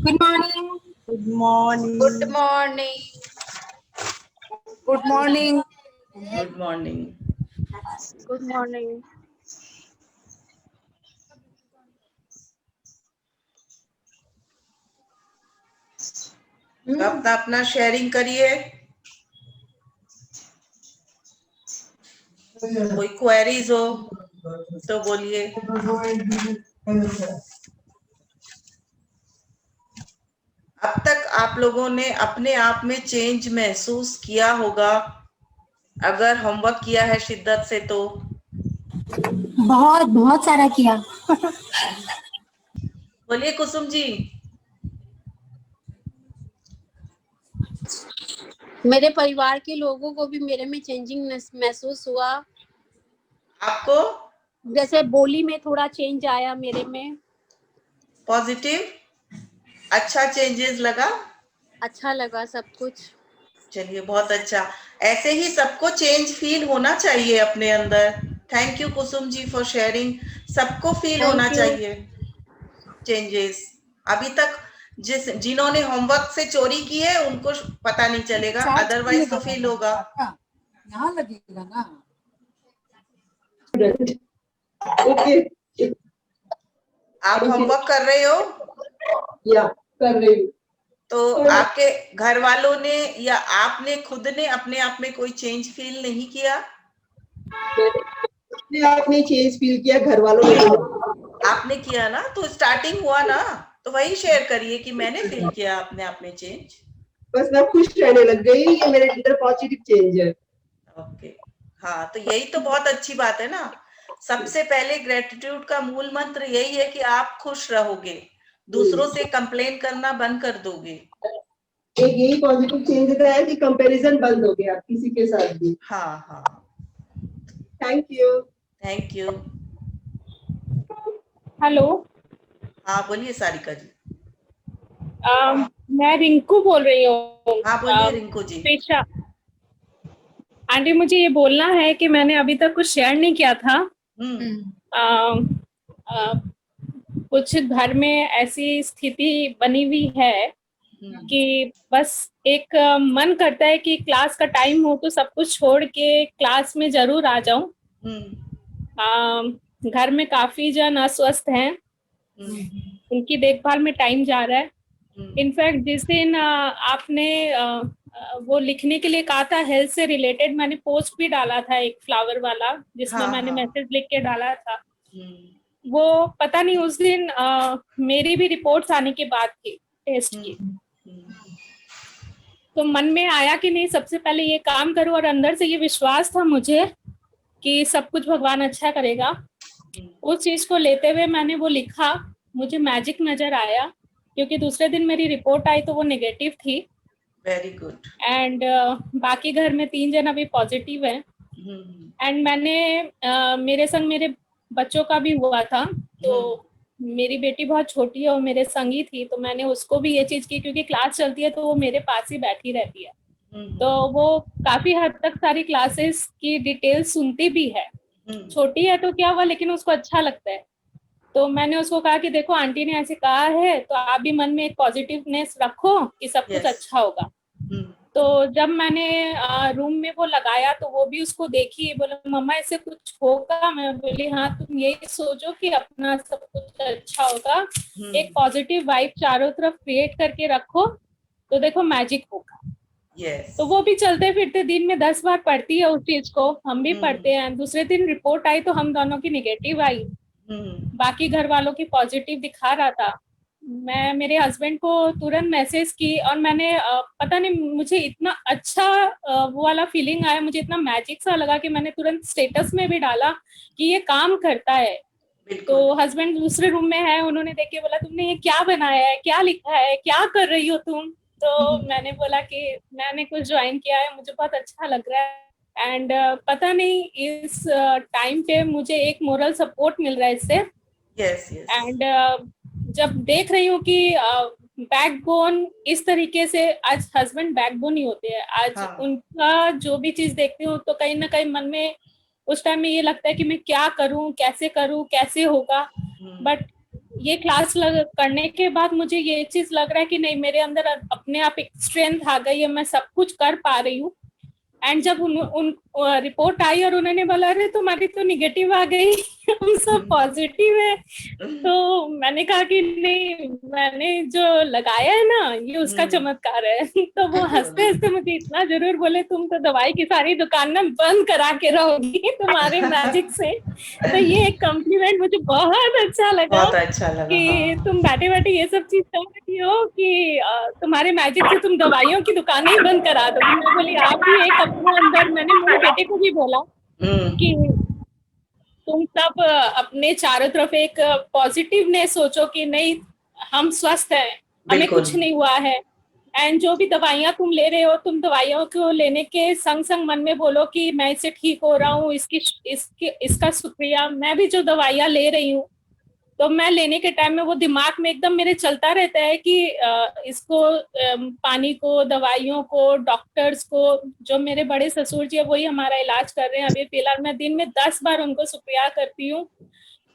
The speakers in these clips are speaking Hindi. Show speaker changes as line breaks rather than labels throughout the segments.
Good morning.
Good morning.
Good morning.
Good morning.
Good morning.
Good morning.
अपना अपना शेयरिंग करिए। कोई क्वेरीज हो तो बोलिए। अब तक आप लोगों ने अपने आप में चेंज महसूस किया होगा अगर होमवर्क किया है शिद्दत से तो।
बहुत बहुत सारा किया।
बोलिए कुसुम जी।
मेरे परिवार के लोगों को भी मेरे में चेंजिंग महसूस हुआ।
आपको
जैसे बोली में थोड़ा चेंज आया मेरे में।
पॉजिटिव अच्छा चेंजेस लगा।
अच्छा लगा सब कुछ।
चलिए बहुत अच्छा। ऐसे ही सबको चेंज फील होना चाहिए अपने अंदर। Thank you Kusum ji for sharing. सबको फील होना
थैंक यू।
चाहिए चेंजेस। अभी तक जिन्होंने होमवर्क से चोरी की है उनको पता नहीं चलेगा, अदरवाइज तो फील होगा।
यहाँ लगेगा ना।
ओके
आप होमवर्क कर रहे हो
या कर रही हूँ।
तो आपके घर वालों ने या आपने खुद ने अपने आप में कोई चेंज फील नहीं किया?
मैंने आपने चेंज फील किया, घर वालों ने नहीं।
आपने किया ना, तो स्टार्टिंग हुआ ना, तो वही शेयर करिए कि मैंने फील किया अपने आप में चेंज।
बस मैं खुश रहने लग गई, ये मेरे अंदर पॉजिटिव चेंज है।
ओके, हाँ तो यही तो बहुत अच्छी बात है ना। सबसे पहले ग्रेटिट्यूड का मूल मंत्र यही है कि आप खुश रहोगे, दूसरों से कंप्लेन करना बंद कर दोगे।
एक यही पॉजिटिव चेंज है कि कंपैरिजन बंद हो गया किसी के साथ भी।
हाँ हाँ,
thank you.
Thank you.
Hello.
हाँ बोलिए सारिका जी।
मैं रिंकू बोल रही हूँ।
हाँ बोलिए रिंकू जी।
पेशा आंटी, मुझे ये बोलना है कि मैंने अभी तक कुछ शेयर नहीं किया था। अम, अ, कुछ घर में ऐसी स्थिति बनी हुई है कि बस एक मन करता है कि क्लास का टाइम हो तो सब कुछ छोड़ के क्लास में जरूर आ जाऊं। घर में काफी जन अस्वस्थ हैं, उनकी देखभाल में टाइम जा रहा है। इनफैक्ट जिस दिन आपने वो लिखने के लिए कहा था हेल्थ से रिलेटेड, मैंने पोस्ट भी डाला था एक फ्लावर वाला जिसमें
हाँ,
मैंने
हाँ।
मैसेज लिख के डाला था। वो पता नहीं उस दिन मेरी भी रिपोर्ट्स आने की बात थी टेस्ट की, तो मन में आया कि नहीं सबसे पहले ये काम करो, और अंदर से ये विश्वास था मुझे कि सब कुछ भगवान अच्छा करेगा। उस चीज को लेते हुए मैंने वो लिखा। मुझे मैजिक नजर आया क्योंकि दूसरे दिन मेरी रिपोर्ट आई तो वो नेगेटिव थी।
Very good.
एंड बाकी घर में 3 जन अभी पॉजिटिव हैं। एंड मैंने मेरे संग मेरे बच्चों का भी हुआ था, तो मेरी बेटी बहुत छोटी है और मेरे संग ही थी, तो मैंने उसको भी ये चीज की, क्योंकि क्लास चलती है तो वो मेरे पास ही बैठी रहती है, तो वो काफी हद तक सारी क्लासेस की डिटेल सुनती भी है। छोटी है तो क्या हुआ, लेकिन उसको अच्छा लगता है। तो मैंने उसको कहा कि देखो आंटी ने ऐसे कहा है तो आप भी मन में एक पॉजिटिवनेस रखो कि सब कुछ अच्छा होगा। तो जब मैंने रूम में वो लगाया तो वो भी उसको देखी, बोला मम्मा ऐसे कुछ होगा। मैं बोली हाँ, तुम यही सोचो कि अपना सब कुछ अच्छा होगा, एक पॉजिटिव वाइब चारों तरफ क्रिएट करके रखो तो देखो मैजिक होगा। तो वो भी चलते फिरते दिन में 10 बार पढ़ती है उस चीज को, हम भी पढ़ते हैं। दूसरे दिन रिपोर्ट आई तो हम दोनों की निगेटिव आई, बाकी घर वालों की पॉजिटिव दिखा रहा था। मैं मेरे हस्बैंड को तुरंत मैसेज की और मैंने पता नहीं मुझे इतना अच्छा वो वाला फीलिंग आया, मुझे इतना मैजिक सा लगा कि मैंने तुरंत स्टेटस में भी डाला कि ये काम करता है। तो हस्बैंड दूसरे रूम में है, उन्होंने देख के बोला तुमने ये क्या बनाया है, क्या लिखा है, क्या कर रही हो तुम। तो मैंने बोला कि मैंने कुछ ज्वाइन किया है, मुझे बहुत अच्छा लग रहा है। एंड पता नहीं इस टाइम पे मुझे एक मोरल सपोर्ट मिल रहा है इससे। एंड जब देख रही हूँ कि बैकबोन इस तरीके से, आज हस्बैंड बैकबोन ही होते हैं, आज उनका जो भी चीज देखती हूँ तो कहीं ना कहीं मन में उस टाइम में ये लगता है कि मैं क्या करूँ, कैसे होगा। बट ये क्लास करने के बाद मुझे ये चीज लग रहा है कि नहीं, मेरे अंदर अपने आप एक स्ट्रेंथ आ गई है, मैं सब कुछ कर पा रही हूँ। एंड जब उन रिपोर्ट आई और उन्होंने बोला अरे तुम्हारी तो निगेटिव आ गई हम सब पॉजिटिव है, तो मैंने कहा कि नहीं, मैंने जो लगाया है ना ये उसका चमत्कार है। तो वो हंसते हंसते मुझे इतना जरूर बोले तुम तो दवाई की सारी दुकान ना बंद करा के रहोगी तुम्हारे मैजिक से। तो ये एक कॉम्प्लीमेंट मुझे बहुत अच्छा लगा
बहुत अच्छा लगा।
कि
हाँ।
तुम बैठे बैठे ये सब चीज कर रही हो कि तुम्हारे मैजिक से तुम दवाइयों की दुकानें ही बंद करा दोगी। मैं बोली आप भी एक अपने अंदर, मैंने मेरे बेटे को भी बोला कि तुम सब अपने चारों तरफ एक पॉजिटिवनेस सोचो कि नहीं हम स्वस्थ हैं, हमें
बिल्कुल।
कुछ नहीं हुआ है। एंड जो भी दवाइयां तुम ले रहे हो, तुम दवाइयों को लेने के संग संग मन में बोलो कि मैं इससे ठीक हो रहा हूँ, इसका शुक्रिया। मैं भी जो दवाइयां ले रही हूँ तो मैं लेने के टाइम में वो दिमाग में एकदम मेरे चलता रहता है कि इसको पानी को, दवाइयों को, डॉक्टर्स को, जो मेरे बड़े ससुर जी है वही हमारा इलाज कर रहे हैं अभी फिलहाल। मैं दिन में 10 बार उनको शुक्रिया करती हूँ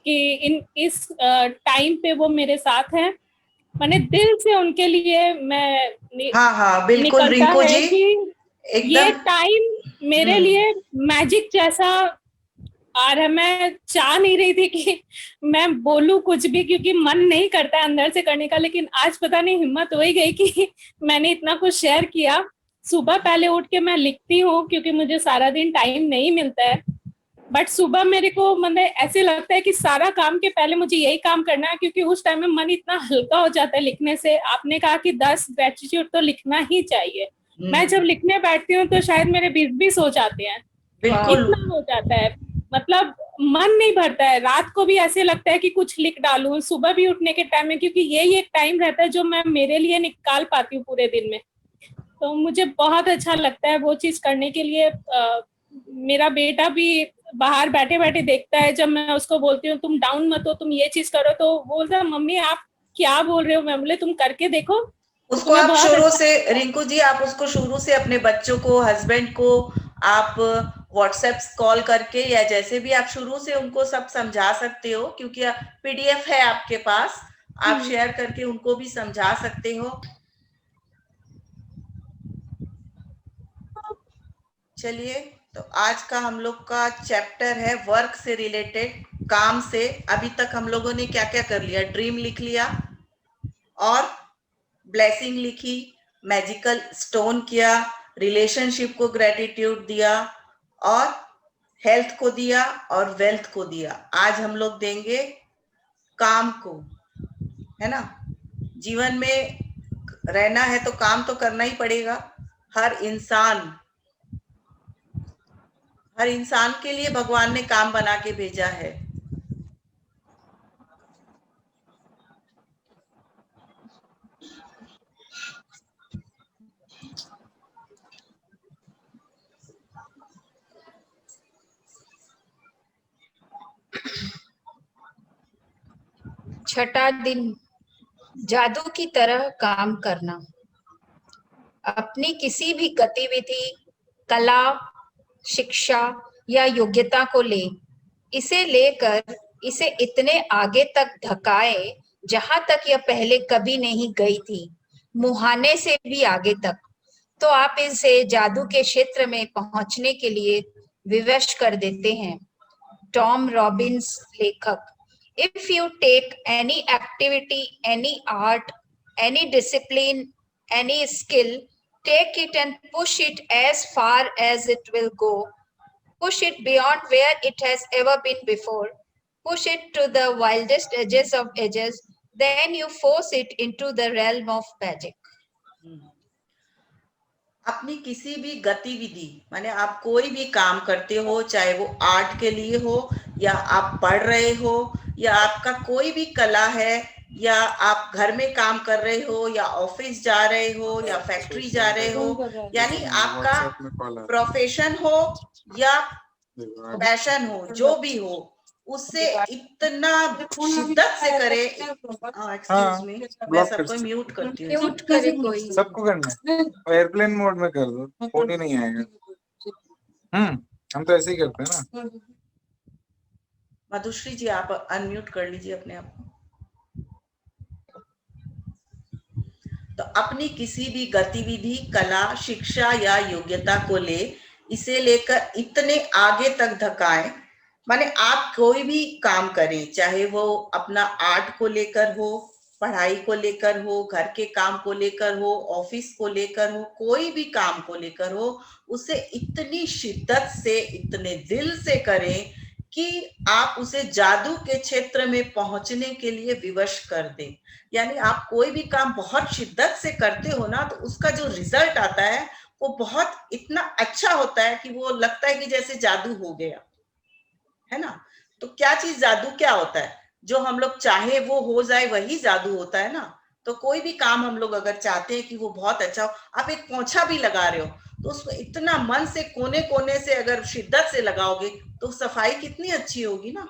कि इस टाइम पे वो मेरे साथ हैं। मैंने दिल से उनके लिए मैं
हाँ बिल्कुल
निकलता
रिंकू
है
जी,
कि ये
एकदम।
टाइम मेरे लिए मैजिक जैसा आ रहा है। मैं चाह नहीं रही थी कि मैं बोलूं कुछ भी, क्योंकि मन नहीं करता अंदर से करने का, लेकिन आज पता नहीं हिम्मत हो ही गई कि मैंने इतना कुछ शेयर किया। सुबह पहले उठ के मैं लिखती हूँ क्योंकि मुझे सारा दिन टाइम नहीं मिलता है, बट सुबह मेरे को मतलब ऐसे लगता है कि सारा काम के पहले मुझे यही काम करना है, क्योंकि उस टाइम में मन इतना हल्का हो जाता है लिखने से। आपने कहा कि 10 ग्रेटिट्यूड तो लिखना ही चाहिए। मैं जब लिखने बैठती हूँ तो शायद मेरे 20 हो जाते हैं,
बिल्कुल।
इतना हो जाता है। मतलब मन नहीं भरता है। रात को भी ऐसे लगता है कि कुछ लिख डालूं, सुबह भी उठने के टाइम में, क्योंकि यही एक टाइम रहता है जो मैं मेरे लिए निकाल पाती हूँ पूरे दिन में। तो मुझे बहुत अच्छा लगता है वो चीज करने के लिए। मेरा बेटा भी बाहर बैठे बैठे देखता है, जब मैं उसको बोलती हूँ तुम डाउन मत हो, तुम ये चीज करो, तो बोलता है मम्मी आप क्या बोल रहे हो। मैं बोले तुम करके देखो,
उसको
तुम्हें
आप
बहुत
शुरू
अच्छा
से,
लगेगा।
रिंकू जी आप उसको शुरू से अपने बच्चों को, हस्बैंड को आप व्हाट्सएप कॉल करके या जैसे भी आप शुरू से उनको सब समझा सकते हो, क्योंकि पीडीएफ है आपके पास, आप शेयर करके उनको भी समझा सकते हो। चलिए, तो आज का हम लोग का चैप्टर है वर्क से रिलेटेड, काम से। अभी तक हम लोगों ने क्या क्या कर लिया? ड्रीम लिख लिया और ब्लेसिंग लिखी, मैजिकल स्टोन किया, रिलेशनशिप को ग्रेटिट्यूड दिया और हेल्थ को दिया और वेल्थ को दिया। आज हम लोग देंगे काम को, है ना। जीवन में रहना है तो काम तो करना ही पड़ेगा। हर इंसान के लिए भगवान ने काम बना के भेजा है।
छठा दिन, जादू की तरह काम करना। अपनी किसी भी गतिविधि, कला, शिक्षा या योग्यता को ले, इसे लेकर इसे इतने आगे तक धकाए जहां तक यह पहले कभी नहीं गई थी, मुहाने से भी आगे तक। तो आप इसे जादू के क्षेत्र में पहुंचने के लिए विवश कर देते हैं। टॉम रॉबिन्स, लेखक। If you take any activity, any art, any discipline, any skill, take it and push it as far as it will go. Push it beyond where it has ever been before. Push it to the wildest edges of edges. Then you force it into the realm of magic.
अपनी किसी भी गतिविधि, माने आप कोई भी काम करते हो, चाहे वो आर्ट के लिए हो या आप पढ़ रहे हो या आपका कोई भी कला है या आप घर में काम कर रहे हो या ऑफिस जा रहे हो या फैक्ट्री जा रहे हो, यानी आपका प्रोफेशन हो या पैशन हो, जो भी हो, उससे इतना शिद्दत से करे। एक्सक्यूज मी, मैं सबको म्यूट करती हूँ।
म्यूट करे कोई।
सबको करना है, एयरप्लेन मोड में कर दो, फोन ही नहीं आएगा। हम तो ऐसे ही करते हैं ना।
मधुश्री जी आप अनम्यूट कर लीजिए अपने आप को। तो अपनी किसी भी गतिविधि, कला, शिक्षा या योग्यता को ले इसे लेकर इतने आगे तक धकाएं, माने आप कोई भी काम करें, चाहे वो अपना आर्ट को लेकर हो, पढ़ाई को लेकर हो, घर के काम को लेकर हो, ऑफिस को लेकर हो, कोई भी काम को लेकर हो, उसे इतनी शिद्दत से, इतने दिल से करें कि आप उसे जादू के क्षेत्र में पहुंचने के लिए विवश कर दें। यानी आप कोई भी काम बहुत शिद्दत से करते हो ना, तो उसका जो रिजल्ट आता है वो बहुत इतना अच्छा होता है कि वो लगता है कि जैसे जादू हो गया, है ना। तो क्या चीज जादू क्या होता है? जो हम लोग चाहे वो हो जाए, वही जादू होता है ना। तो कोई भी काम हम लोग अगर चाहते हैं कि वो बहुत अच्छा हो, आप एक पोंछा भी लगा रहे हो तो उसको इतना मन से, कोने कोने से अगर शिद्दत से लगाओगे तो सफाई कितनी अच्छी होगी ना।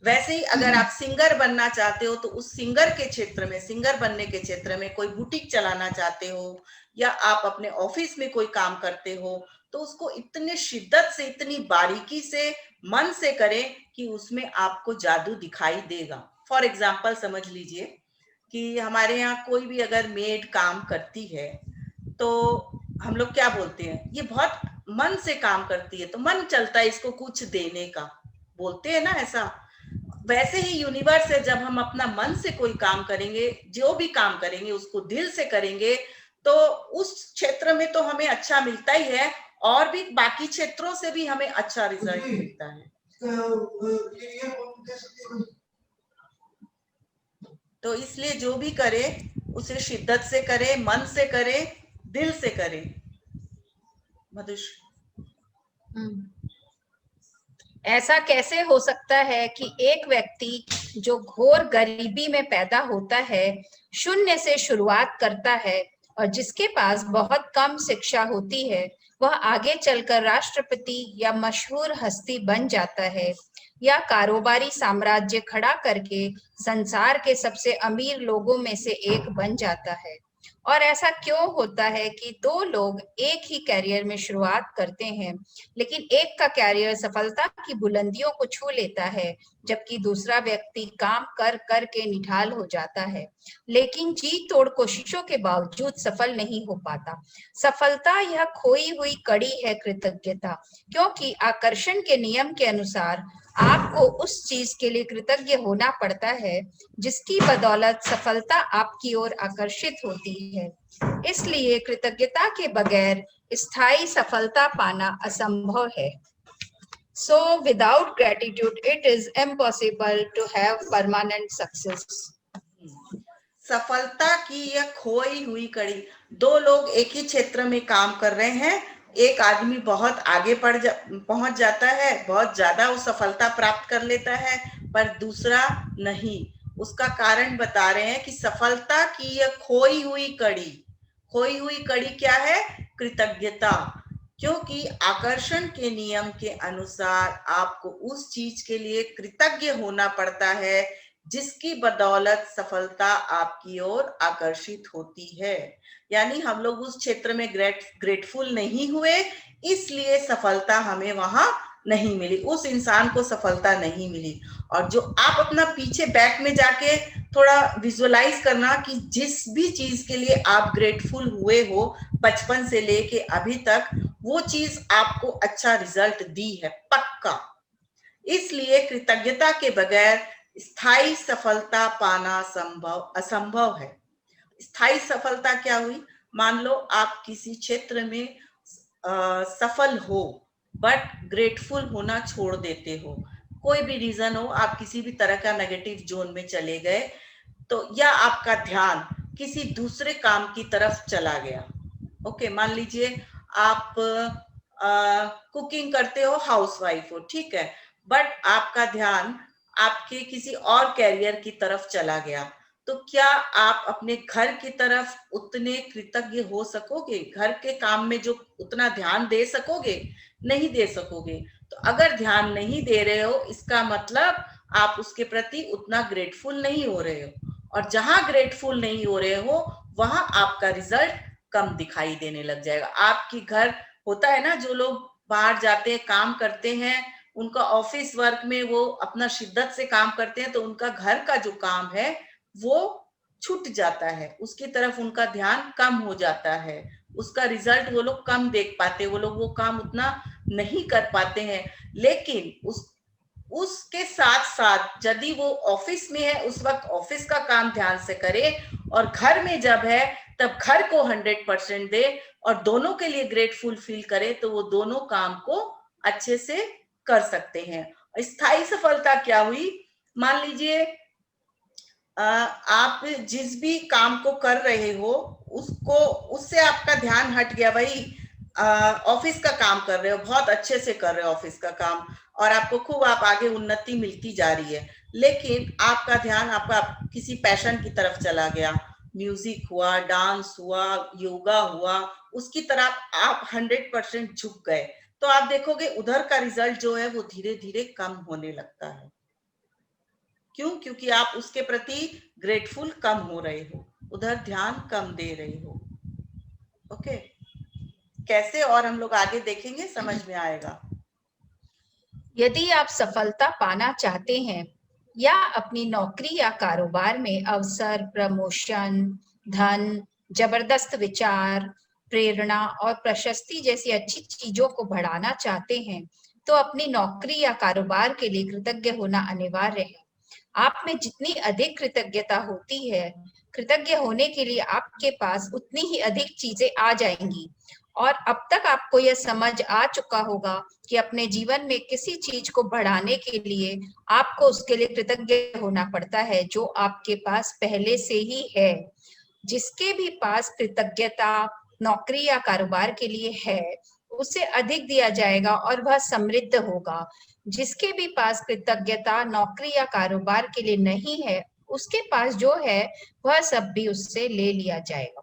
वैसे ही अगर आप सिंगर बनना चाहते हो तो उस सिंगर के क्षेत्र में, सिंगर बनने के क्षेत्र में, कोई बुटीक चलाना चाहते हो या आप अपने ऑफिस में कोई काम करते हो, तो उसको इतने शिद्दत से, इतनी बारीकी से, मन से करें कि उसमें आपको जादू दिखाई देगा। फॉर एग्जाम्पल समझ लीजिए कि हमारे यहाँ कोई भी अगर मेड काम करती है तो हम लोग क्या बोलते हैं, ये बहुत मन से काम करती है, तो मन चलता है इसको कुछ देने का, बोलते हैं ना ऐसा। वैसे ही यूनिवर्स है, जब हम अपना मन से कोई काम करेंगे, जो भी काम करेंगे उसको दिल से करेंगे, तो उस क्षेत्र में तो हमें अच्छा मिलता ही है, और भी बाकी क्षेत्रों से भी हमें अच्छा रिजल्ट मिलता है। तो इसलिए जो भी करे उसे शिद्दत से करे, मन से करे, दिल से करे। मधुष,
ऐसा कैसे हो सकता है कि एक व्यक्ति जो घोर गरीबी में पैदा होता है, शून्य से शुरुआत करता है, और जिसके पास बहुत कम शिक्षा होती है, वह आगे चलकर राष्ट्रपति या मशहूर हस्ती बन जाता है, या कारोबारी साम्राज्य खड़ा करके संसार के सबसे अमीर लोगों में से एक बन जाता है? और ऐसा क्यों होता है कि दो लोग एक ही कैरियर में शुरुआत करते हैं, लेकिन एक का कैरियर सफलता की बुलंदियों को छू लेता है, जबकि दूसरा व्यक्ति काम कर कर के निढाल हो जाता है, लेकिन जी तोड़ कोशिशों के बावजूद सफल नहीं हो पाता? सफलता यह खोई हुई कड़ी है कृतज्ञता, क्योंकि आकर्षण के नियम के अनुसार आपको उस चीज के लिए कृतज्ञ होना पड़ता है जिसकी बदौलत सफलता आपकी ओर आकर्षित होती है। इसलिए कृतज्ञता के बगैर स्थायी सफलता पाना असंभव है। So without gratitude, it is impossible to have permanent success.
सफलता की यह खोई हुई कड़ी। दो लोग एक ही क्षेत्र में काम कर रहे हैं, एक आदमी बहुत आगे पहुंच जाता है, बहुत ज्यादा वो सफलता प्राप्त कर लेता है, पर दूसरा नहीं। उसका कारण बता रहे हैं कि सफलता की यह खोई हुई कड़ी। खोई हुई कड़ी क्या है? कृतज्ञता। क्योंकि आकर्षण के नियम के अनुसार आपको उस चीज के लिए कृतज्ञ होना पड़ता है जिसकी बदौलत सफलता आपकी ओर आकर्षित होती है। यानी हम लोग उस क्षेत्र में ग्रेटफुल नहीं हुए, इसलिए सफलता हमें वहां नहीं मिली, उस इंसान को सफलता नहीं मिली। और जो आप अपना पीछे बैक में जाके थोड़ा विजुअलाइज करना कि जिस भी चीज के लिए आप ग्रेटफुल हुए हो बचपन से लेके अभी तक, वो चीज आपको अच्छा रिजल्ट दी है, पक्का। इसलिए कृतज्ञता के बगैर स्थायी सफलता पाना असंभव है। स्थायी सफलता क्या हुई? मान लो आप किसी क्षेत्र में सफल हो, बट ग्रेटफुल होना छोड़ देते हो, कोई भी रीजन हो, आप किसी भी तरह का नेगेटिव जोन में चले गए, तो या आपका ध्यान किसी दूसरे काम की तरफ चला गया। ओके, मान लीजिए आप कुकिंग करते हो, हाउसवाइफ हो, ठीक है, बट आपका ध्यान आपके किसी और कैरियर की तरफ चला गया, तो क्या आप अपने घर की तरफ उतने कृतज्ञ हो सकोगे? घर के काम में जो उतना ध्यान दे सकोगे? नहीं दे सकोगे। तो अगर ध्यान नहीं दे रहे हो, इसका मतलब आप उसके प्रति उतना ग्रेटफुल नहीं हो रहे हो, और जहां ग्रेटफुल नहीं हो रहे हो वहां आपका रिजल्ट कम दिखाई देने लग जाएगा। आपकी घर होता है ना, जो लोग बाहर जाते हैं, काम करते हैं, उनका ऑफिस वर्क में वो अपना शिद्दत से काम करते हैं, तो उनका घर का जो काम है वो छूट जाता है, उसकी तरफ उनका ध्यान कम हो जाता है, उसका रिजल्ट वो लोग कम देख पाते, वो लोग वो काम उतना नहीं कर पाते हैं। लेकिन उसके साथ साथ यदि वो ऑफिस में है उस वक्त ऑफिस का काम ध्यान से करे, और घर में जब है तब घर को 100% दे और दोनों के लिए ग्रेटफुल फील करे, तो वो दोनों काम को अच्छे से कर सकते हैं। स्थायी सफलता क्या हुई? मान लीजिए आप जिस भी काम को कर रहे हो उससे आपका ध्यान हट गया, वही ऑफिस का काम कर रहे हो, बहुत अच्छे से कर रहे हो ऑफिस का काम, और आपको खूब आप आगे उन्नति मिलती जा रही है, लेकिन आपका ध्यान आपका किसी पैशन की तरफ चला गया, म्यूजिक हुआ, डांस हुआ, योगा हुआ, उसकी तरफ आप 100% झुक गए, तो आप देखोगे उधर का रिजल्ट जो है वो धीरे धीरे कम होने लगता है। क्यों? क्योंकि आप उसके प्रति ग्रेटफुल कम हो रहे हो, उधर ध्यान कम दे रहे हो। ओके, कैसे और हम लोग आगे देखेंगे, समझ में आएगा।
यदि आप सफलता पाना चाहते हैं या अपनी नौकरी या कारोबार में अवसर, प्रमोशन, धन, जबरदस्त विचार, प्रेरणा और प्रशस्ति जैसी अच्छी चीजों को बढ़ाना चाहते हैं, तो अपनी नौकरी या कारोबार के लिए कृतज्ञ होना अनिवार्य है। आप में जितनी अधिक कृतज्ञता होती है, कृतज्ञ होने के लिए आपके पास उतनी ही अधिक चीजें आ जाएंगी। और अब तक आपको यह समझ आ चुका होगा कि अपने जीवन में किसी चीज को बढ़ाने के लिए आपको उसके लिए कृतज्ञ होना पड़ता है जो आपके पास पहले से ही है। जिसके भी पास कृतज्ञता नौकरी या कारोबार के लिए है, उसे अधिक दिया जाएगा और वह समृद्ध होगा। जिसके भी पास कृतज्ञता नौकरी या कारोबार के लिए नहीं है, उसके पास जो है वह सब भी उससे ले लिया जाएगा।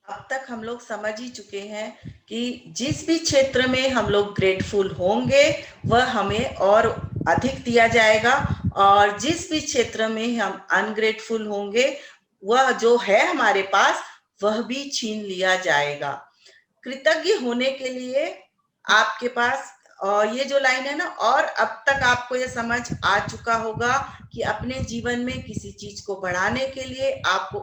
अब तक हम लोग समझ ही चुके हैं कि जिस भी क्षेत्र में हम लोग ग्रेटफुल होंगे वह हमें और अधिक दिया जाएगा, और जिस भी क्षेत्र में हम अनग्रेटफुल होंगे वह जो है हमारे पास वह भी छीन लिया जाएगा। कृतज्ञ होने के लिए आपके पास, और ये जो लाइन है ना, और अब तक आपको ये समझ आ चुका होगा कि अपने जीवन में किसी चीज को बढ़ाने के लिए आपको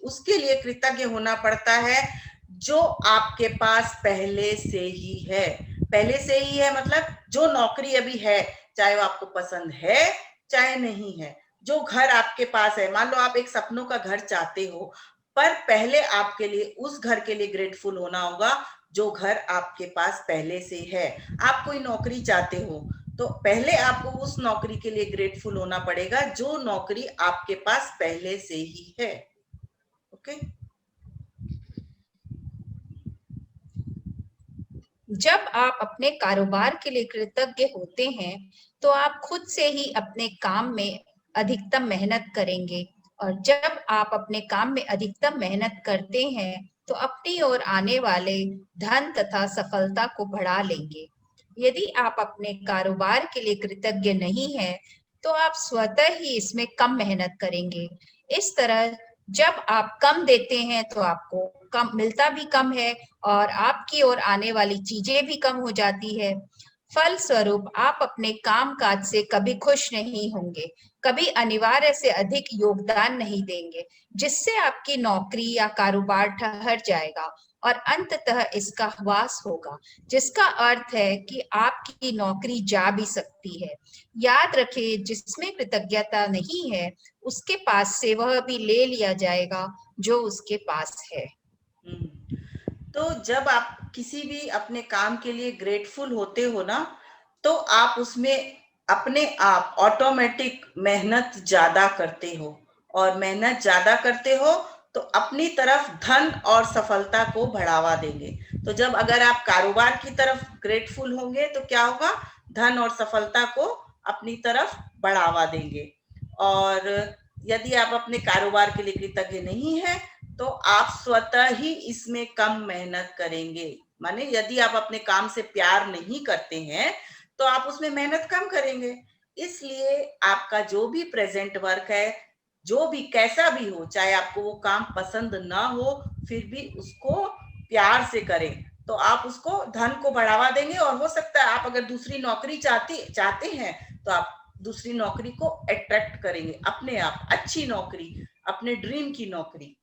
उसके लिए कृतज्ञ होना पड़ता है जो आपके पास पहले से ही है। पहले से ही है मतलब जो नौकरी अभी है, चाहे वो आपको पसंद है चाहे नहीं है, जो घर आपके पास है, मान लो आप एक सपनों का घर चाहते हो, पर पहले आपके लिए उस घर के लिए ग्रेटफुल होना होगा जो घर आपके पास पहले से है। आप कोई नौकरी चाहते हो तो पहले आपको उस नौकरी के लिए ग्रेटफुल होना पड़ेगा जो नौकरी आपके पास पहले से ही है। ओके,
जब आप अपने कारोबार के लिए कृतज्ञ होते हैं तो आप खुद से ही अपने काम में अधिकतम मेहनत करेंगे, और जब आप अपने काम में अधिकतम मेहनत करते हैं तो अपनी ओर आने वाले धन तथा सफलता को बढ़ा लेंगे। यदि आप अपने कारोबार के लिए कृतज्ञ नहीं हैं, तो आप स्वतः ही इसमें कम मेहनत करेंगे। इस तरह जब आप कम देते हैं तो आपको कम मिलता भी कम है और आपकी ओर आने वाली चीजें भी कम हो जाती है। फलस्वरूप आप अपने काम काज से कभी खुश नहीं होंगे, कभी अनिवार्य से अधिक योगदान नहीं देंगे, जिससे आपकी नौकरी या कारोबार ठहर जाएगा और अंततः इसका ह्रास होगा, जिसका अर्थ है कि आपकी नौकरी जा भी सकती है। याद रखें, जिसमें कृतज्ञता नहीं है उसके पास से वह भी ले लिया जाएगा जो उसके पास है।
तो जब आप किसी भी अपने काम के लिए ग्रेटफुल होते हो ना, तो आप उसमें अपने आप ऑटोमेटिक मेहनत ज्यादा करते हो, और मेहनत ज्यादा करते हो तो अपनी तरफ धन और सफलता को बढ़ावा देंगे। तो जब अगर आप कारोबार की तरफ ग्रेटफुल होंगे तो क्या होगा, धन और सफलता को अपनी तरफ बढ़ावा देंगे। और यदि आप अपने कारोबार के लिए कृतज्ञ नहीं है तो आप स्वतः ही इसमें कम मेहनत करेंगे। माने यदि आप अपने काम से प्यार नहीं करते हैं तो आप उसमें मेहनत कम करेंगे। इसलिए आपका जो भी प्रेजेंट वर्क है, जो भी कैसा भी हो, चाहे आपको वो काम पसंद ना हो, फिर भी उसको प्यार से करें, तो आप उसको धन को बढ़ावा देंगे। और हो सकता है आप अगर दूसरी नौकरी चाहते हैं तो आप दूसरी नौकरी को अट्रैक्ट करेंगे अपने आप। अच्छी नौकरी, अपने ड्रीम की नौकरी।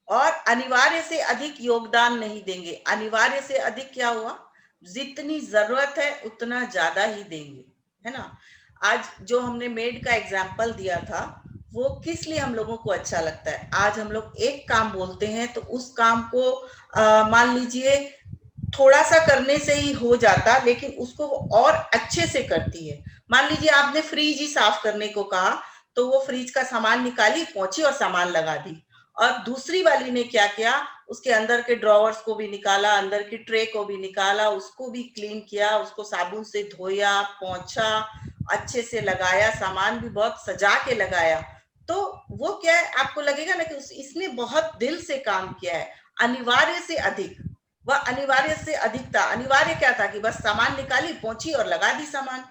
और अनिवार्य से अधिक योगदान नहीं देंगे। अनिवार्य से अधिक क्या हुआ, जितनी जरूरत है उतना ज्यादा ही देंगे, है ना। आज जो हमने मेड का एग्जाम्पल दिया था वो किस लिए हम लोगों को अच्छा लगता है। आज हम लोग एक काम बोलते हैं तो उस काम को मान लीजिए थोड़ा सा करने से ही हो जाता, लेकिन उसको वो और अच्छे से करती है। मान लीजिए आपने फ्रिज ही साफ करने को कहा तो वो फ्रिज का सामान निकाली, पहुंची और सामान लगा दी। और दूसरी वाली ने क्या किया, उसके अंदर के ड्रॉवर्स को भी निकाला, अंदर की ट्रे को भी निकाला, उसको भी क्लीन किया, उसको साबुन से धोया, पोंछा, अच्छे से लगाया, सामान भी बहुत सजा के लगाया। तो वो क्या है, आपको लगेगा ना कि इसने बहुत दिल से काम किया है। अनिवार्य से अधिक, वह अनिवार्य से अधिक था। अनिवार्य क्या था कि बस सामान निकाली, पहुंची और लगा दी सामान।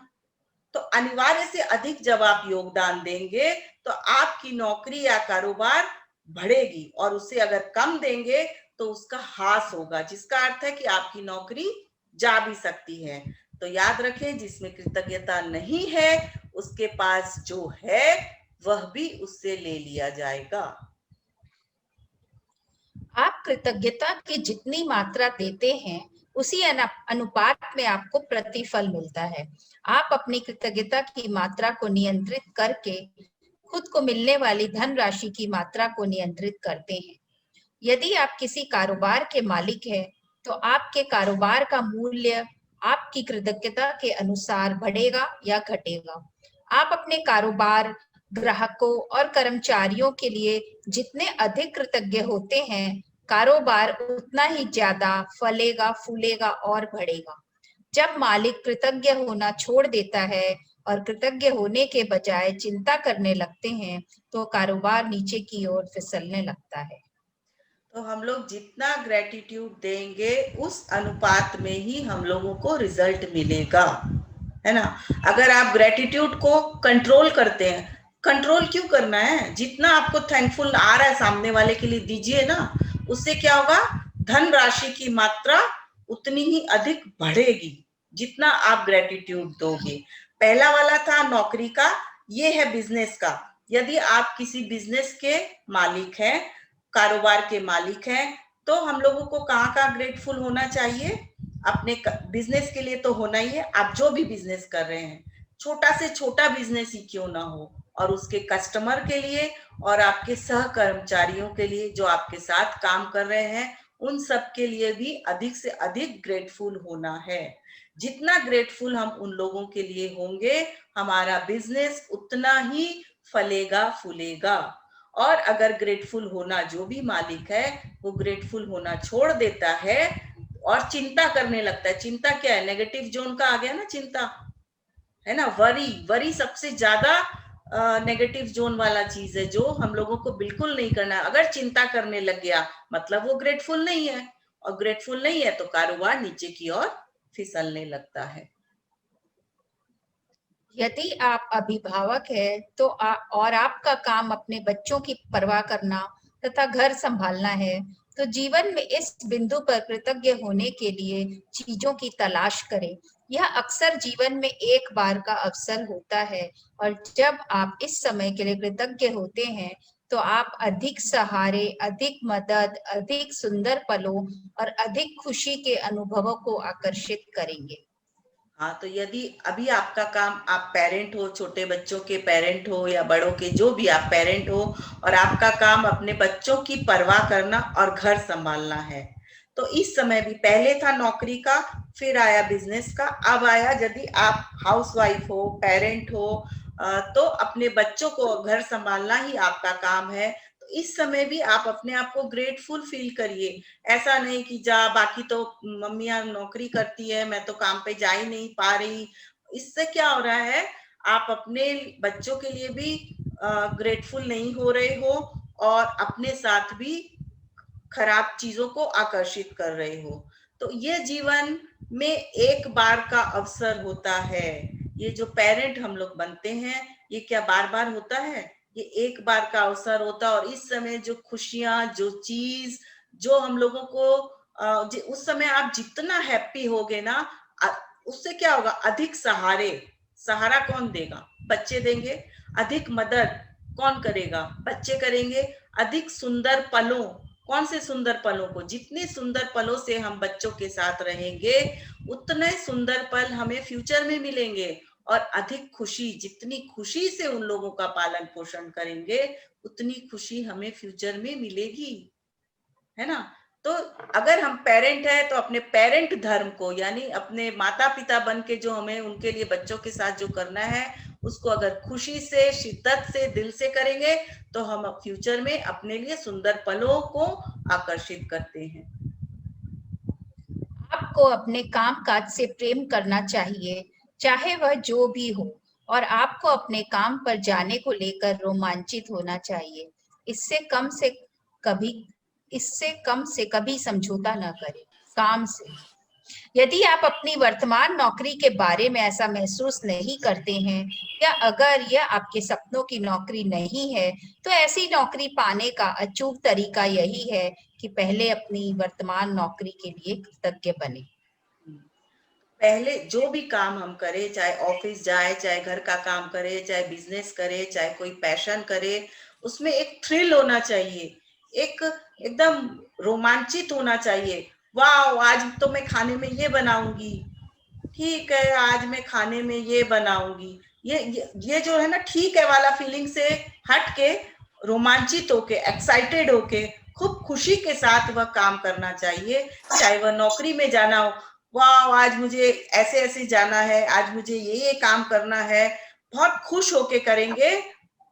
तो अनिवार्य से अधिक जब आप योगदान देंगे तो आपकी नौकरी या कारोबार बढ़ेगी, और उससे अगर कम देंगे तो उसका ह्रास होगा, जिसका अर्थ है कि आपकी नौकरी जा भी सकती है। तो याद रखें, जिसमें कृतज्ञता नहीं है उसके पास जो है वह भी उससे ले लिया जाएगा।
आप कृतज्ञता की जितनी मात्रा देते हैं उसी अनुपात में आपको प्रतिफल मिलता है। आप अपनी कृतज्ञता की मात्रा को नियंत्रित करके खुद को मिलने वाली धनराशि की मात्रा को नियंत्रित करते हैं। यदि आप किसी कारोबार के मालिक हैं, तो आपके कारोबार का मूल्य आपकी कृतज्ञता के अनुसार बढ़ेगा या घटेगा। आप अपने कारोबार, ग्राहकों और कर्मचारियों के लिए जितने अधिक कृतज्ञ होते हैं, कारोबार उतना ही ज्यादा फलेगा, फूलेगा और बढ़ेगा। जब मालिक कृतज्ञ होना छोड़ देता है और कृतज्ञ होने के बजाय चिंता करने लगते हैं, तो कारोबार नीचे की ओर फिसलने लगता है।
तो हम लोग जितना ग्रेटिट्यूड देंगे उस अनुपात में ही हम लोगों को रिजल्ट मिलेगा, है ना। अगर आप ग्रेटिट्यूड को कंट्रोल करते हैं, कंट्रोल क्यों करना है, जितना आपको थैंकफुल आ रहा है सामने वाले के लिए दीजिए ना। उससे क्या होगा, धन राशि की मात्रा उतनी ही अधिक बढ़ेगी जितना आप ग्रेटिट्यूड दोगे। पहला वाला था नौकरी का, ये है बिजनेस का। यदि आप किसी बिजनेस के मालिक हैं, कारोबार के मालिक हैं, तो हम लोगों को कहाँ ग्रेटफुल होना चाहिए, अपने बिजनेस के लिए तो होना ही है। आप जो भी बिजनेस कर रहे हैं, छोटा से छोटा बिजनेस ही क्यों ना हो, और उसके कस्टमर के लिए और आपके सह कर्मचारियों के लिए जो आपके साथ काम कर रहे हैं, उन सब के लिए भी अधिक से अधिक ग्रेटफुल होना है। जितना ग्रेटफुल हम उन लोगों के लिए होंगे, हमारा बिजनेस उतना ही फलेगा, फूलेगा। और अगर ग्रेटफुल होना, जो भी मालिक है वो ग्रेटफुल होना छोड़ देता है और चिंता करने लगता है। चिंता क्या है, नेगेटिव जोन का आ गया ना चिंता, है ना। वरी सबसे ज्यादा नेगेटिव जोन वाला चीज है जो हम लोगों को बिल्कुल नहीं करना है। अगर चिंता करने लग गया मतलब वो ग्रेटफुल नहीं है, और ग्रेटफुल नहीं है तो कारोबार नीचे की ओर फिसलने लगता है।
यदि आप अभिभावक हैं तो और आपका काम अपने बच्चों की परवाह करना तथा घर संभालना है, तो जीवन में इस बिंदु पर कृतज्ञ होने के लिए चीजों की तलाश करें। यह अक्सर जीवन में एक बार का अवसर होता है, और जब आप इस समय के लिए कृतज्ञ होते हैं तो आप अधिक सहारे, अधिक मदद, अधिक सुंदर पलों और अधिक खुशी के अनुभवों को आकर्षित करेंगे।
हाँ, तो यदि अभी आपका काम, आप पेरेंट हो, छोटे बच्चों के पेरेंट हो या बड़ों के, जो भी आप पेरेंट हो, और आपका काम अपने बच्चों की परवाह करना और घर संभालना है, तो इस समय भी पहले था नौकरी का, फिर आया बिजनेस का, अब आया यदि आप हाउसवाइफ हो, पेरेंट हो, तो अपने बच्चों को घर संभालना ही आपका काम है। तो इस समय भी आप अपने आप को ग्रेटफुल फील करिए। ऐसा नहीं कि जा, बाकी तो मम्मियां नौकरी करती है, मैं तो काम पे जा ही नहीं पा रही। इससे क्या हो रहा है, आप अपने बच्चों के लिए भी ग्रेटफुल नहीं हो रहे हो और अपने साथ भी खराब चीजों को आकर्षित कर रहे हो। तो ये जीवन में एक बार का अवसर होता है। ये जो पेरेंट हम लोग बनते हैं, ये क्या बार बार होता है, ये एक बार का अवसर होता है। और इस समय जो खुशियां, जो चीज, जो हम लोगों को उस समय आप जितना हैप्पी होगे ना, उससे क्या होगा, अधिक सहारा कौन देगा, बच्चे देंगे। अधिक मदद कौन करेगा? बच्चे करेंगे। अधिक सुंदर पलों, कौन से सुंदर पलों को? जितने सुंदर पलों से हम बच्चों के साथ रहेंगे उतने सुंदर पल हमें फ्यूचर में मिलेंगे। और अधिक खुशी, जितनी खुशी से उन लोगों का पालन पोषण करेंगे उतनी खुशी हमें फ्यूचर में मिलेगी, है ना? तो अगर हम पेरेंट हैं तो अपने पेरेंट धर्म को, यानी अपने माता पिता बन के जो हमें उनके लिए बच्चों के साथ जो करना है उसको अगर खुशी से, शिद्दत से, दिल से करेंगे तो हम फ्यूचर में अपने लिए सुंदर पलों को आकर्षित करते हैं।
आपको अपने काम काज से प्रेम करना चाहिए, चाहे वह जो भी हो, और आपको अपने काम पर जाने को लेकर रोमांचित होना चाहिए। इससे कम से कभी समझौता न करें काम से। यदि आप अपनी वर्तमान नौकरी के बारे में ऐसा महसूस नहीं करते हैं, या अगर यह आपके सपनों की नौकरी नहीं है, तो ऐसी नौकरी पाने का अचूक तरीका यही है कि पहले अपनी वर्तमान नौकरी के लिए कृतज्ञ बने।
पहले जो भी काम हम करें, चाहे ऑफिस जाए, चाहे घर का काम करे, चाहे बिजनेस करे, चाहे कोई पैशन करे, उसमें एक थ्रिल होना चाहिए, एक एकदम रोमांचित होना चाहिए। वाह, आज तो मैं खाने में ये बनाऊंगी, ठीक है, आज मैं खाने में ये बनाऊंगी। ये जो है ना, ठीक है वाला फीलिंग से हट के रोमांचित होके, एक्साइटेड होके, खूब खुशी के साथ वह काम करना चाहिए। चाहे वह नौकरी में जाना हो, वाह आज मुझे ऐसे ऐसे जाना है, आज मुझे ये काम करना है, बहुत खुश होके करेंगे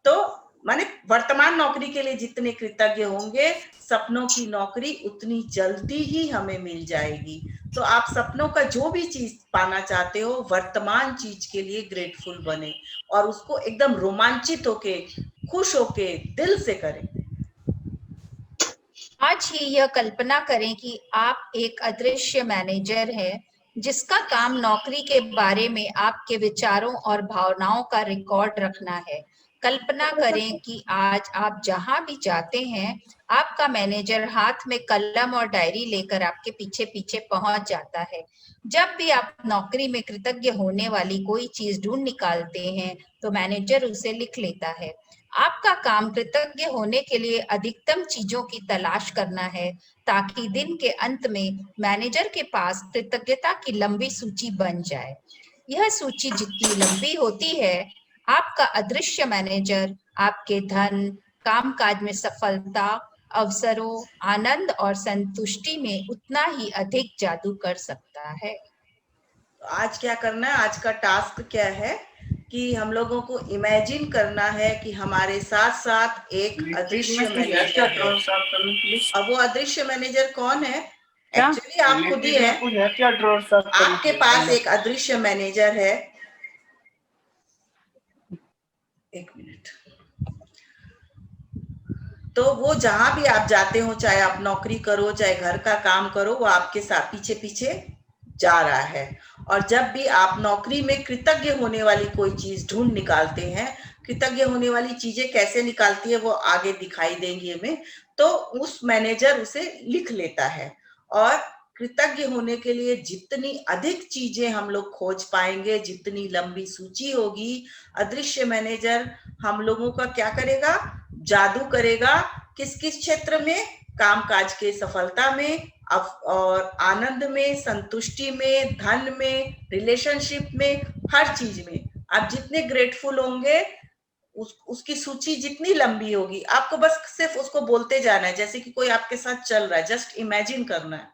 तो माने वर्तमान नौकरी के लिए जितने कृतज्ञ होंगे, सपनों की नौकरी उतनी जल्दी ही हमें मिल जाएगी। तो आप सपनों का जो भी चीज पाना चाहते हो, वर्तमान चीज के लिए ग्रेटफुल बने और उसको एकदम रोमांचित होके, खुश होके, दिल से करें।
आज ही यह कल्पना करें कि आप एक अदृश्य मैनेजर हैं जिसका काम नौकरी के बारे में आपके विचारों और भावनाओं का रिकॉर्ड रखना है। कल्पना करें कि आज आप जहां भी जाते हैं, आपका मैनेजर हाथ में कलम और डायरी लेकर आपके पीछे पीछे पहुंच जाता है। जब भी आप नौकरी में कृतज्ञ होने वाली कोई चीज ढूंढ निकालते हैं तो मैनेजर उसे लिख लेता है। आपका काम कृतज्ञ होने के लिए अधिकतम चीजों की तलाश करना है, ताकि दिन के अंत में मैनेजर के पास कृतज्ञता की लंबी सूची बन जाए। यह सूची जितनी लंबी होती है, आपका अदृश्य मैनेजर आपके धन, कामकाज में सफलता, अवसरों, आनंद और संतुष्टि में उतना ही अधिक जादू कर सकता है।
आज क्या करना है, आज का टास्क क्या है कि हम लोगों को इमेजिन करना है कि हमारे साथ साथ एक अदृश्य मैनेजर है। अब वो अदृश्य मैनेजर कौन है? एक्चुअली आप खुद ही है। आपके पास एक अदृश्य मैनेजर है। एक मिनट। तो वो जहां भी आप जाते हो, चाहे आप नौकरी करो, चाहे घर का काम करो, वो आपके साथ पीछे पीछे जा रहा है। और जब भी आप नौकरी में कृतज्ञ होने वाली कोई चीज ढूंढ निकालते हैं, कृतज्ञ होने वाली चीजें कैसे निकालती है वो आगे दिखाई देंगी हमें, तो उस मैनेजर उसे लिख लेता है। और कृतज्ञ होने के लिए जितनी अधिक चीजें हम लोग खोज पाएंगे, जितनी लंबी सूची होगी, अदृश्य मैनेजर हम लोगों का क्या करेगा? जादू करेगा। किस किस क्षेत्र में? कामकाज के सफलता में, और आनंद में, संतुष्टि में, धन में, रिलेशनशिप में, हर चीज में। आप जितने ग्रेटफुल होंगे उसकी सूची जितनी लंबी होगी, आपको बस सिर्फ उसको बोलते जाना है, जैसे कि कोई आपके साथ चल रहा है, जस्ट इमेजिन करना है।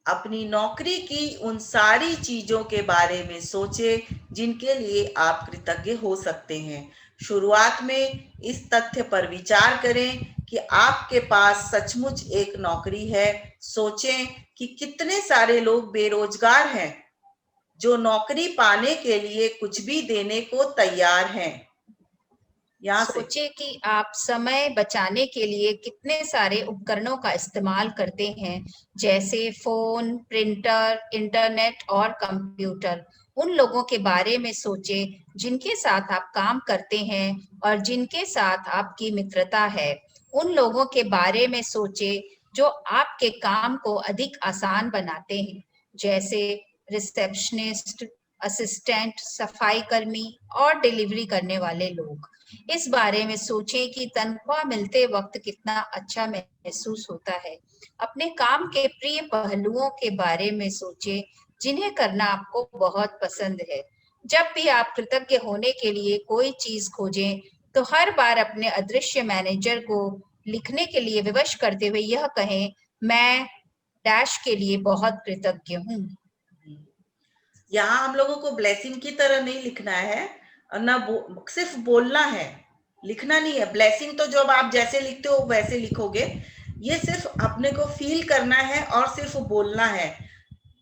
अपनी नौकरी की उन सारी चीजों के बारे में सोचें जिनके लिए आप कृतज्ञ हो सकते हैं। शुरुआत में इस तथ्य पर विचार करें कि आपके पास सचमुच एक नौकरी है। सोचें कि कितने सारे लोग बेरोजगार हैं जो नौकरी पाने के लिए कुछ भी देने को तैयार हैं। यहाँ से
सोचे कि आप समय बचाने के लिए कितने सारे उपकरणों का इस्तेमाल करते हैं, जैसे फोन, प्रिंटर, इंटरनेट और कंप्यूटर। उन लोगों के बारे में सोचें जिनके साथ आप काम करते हैं और जिनके साथ आपकी मित्रता है। उन लोगों के बारे में सोचें जो आपके काम को अधिक आसान बनाते हैं, जैसे रिसेप्शनिस्ट, असिस्टेंट, सफाई कर्मी और डिलीवरी करने वाले लोग। इस बारे में सोचें कि तनख्वाह मिलते वक्त कितना अच्छा महसूस होता है। अपने काम के प्रिय पहलुओं के बारे में सोचें जिन्हें करना आपको बहुत पसंद है। जब भी आप कृतज्ञ होने के लिए कोई चीज खोजें तो हर बार अपने अदृश्य मैनेजर को लिखने के लिए विवश करते हुए यह कहें, मैं डैश के लिए बहुत कृतज्ञ हूँ।
यहाँ हम लोगों को ब्लेसिंग की तरह नहीं लिखना है, ना सिर्फ बोलना है, लिखना नहीं है। ब्लेसिंग तो जब आप जैसे लिखते हो वैसे लिखोगे, ये सिर्फ अपने को फील करना है और सिर्फ बोलना है।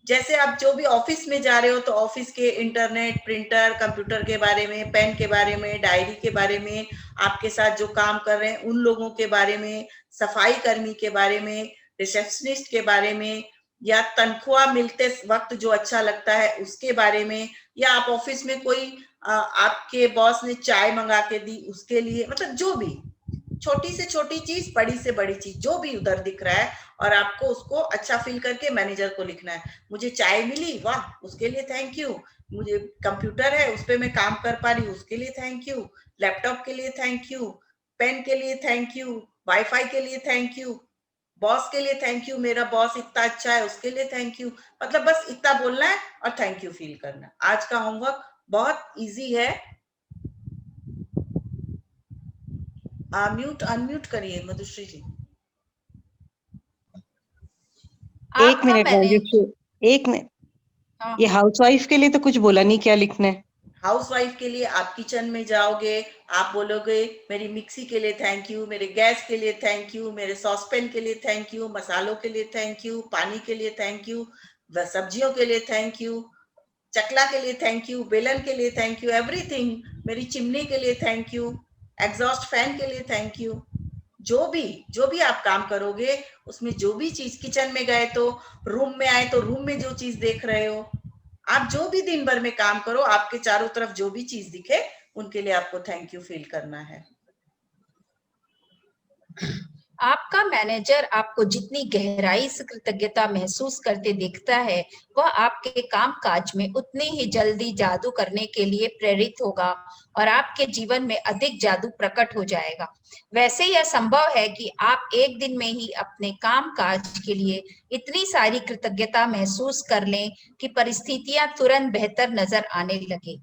जैसे आप जो भी ऑफिस में जा रहे हो तो ऑफिस के इंटरनेट, प्रिंटर, कंप्यूटर के बारे में, पेन के बारे में, डायरी के बारे में, आपके साथ जो काम कर रहे हैं उन लोगों के बारे में, सफाई कर्मी के बारे में, रिसेप्शनिस्ट के बारे में, या तनख्वाह मिलते वक्त जो अच्छा लगता है उसके बारे में, या आप ऑफिस में कोई आपके बॉस ने चाय मंगा के दी उसके लिए, मतलब जो भी छोटी से छोटी चीज, बड़ी से बड़ी चीज, जो भी उधर दिख रहा है और आपको उसको अच्छा फील करके मैनेजर को लिखना है। मुझे चाय मिली, वाह, उसके लिए थैंक यू। मुझे कंप्यूटर है, उस पे मैं काम कर पा रही हूँ, उसके लिए थैंक यू। लैपटॉप के लिए थैंक यू, पेन के लिए थैंक यू, वाईफाई के लिए थैंक यू, बॉस के लिए थैंक यू, मेरा बॉस इतना अच्छा है उसके लिए थैंक यू। मतलब बस इतना बोलना है और थैंक यू फील करना। आज का होमवर्क बहुत इजी है। म्यूट अनम्यूट करिए मधुश्री जी।
एक मिनट राजश्री, एक मिनट।
हाँ।
ये हाउसवाइफ के लिए तो कुछ बोला नहीं, क्या लिखना है?
हाउसवाइफ के लिए आप किचन में जाओगे, आप बोलोगे मेरी मिक्सी के लिए थैंक यू, मेरे गैस के लिए थैंक यू, मेरे सॉसपेन के लिए थैंक यू, मसालों के लिए थैंक यू, पानी के लिए थैंक यू, सब्जियों के लिए थैंक यू, चकला के लिए थैंक यू, बेलन के लिए थैंक यू, एवरीथिंग, मेरी चिमनी के लिए थैंक यू, एग्जॉस्ट फैन के लिए थैंक यू। जो भी आप काम करोगे उसमें जो भी चीज, किचन में गए तो, रूम में आए तो रूम में जो चीज देख रहे हो, आप जो भी दिन भर में काम करो, आपके चारों तरफ जो भी चीज दिखे उनके लिए आपको थैंक यू फील करना है।
आपका मैनेजर आपको जितनी गहराई से कृतज्ञता महसूस करते देखता है, वह आपके कामकाज में उतनी ही जल्दी जादू करने के लिए प्रेरित होगा और आपके जीवन में अधिक जादू प्रकट हो जाएगा। वैसे यह संभव है कि आप एक दिन में ही अपने कामकाज के लिए इतनी सारी कृतज्ञता महसूस कर लें कि परिस्थितियां तुरंत बेहतर नजर आने लगे।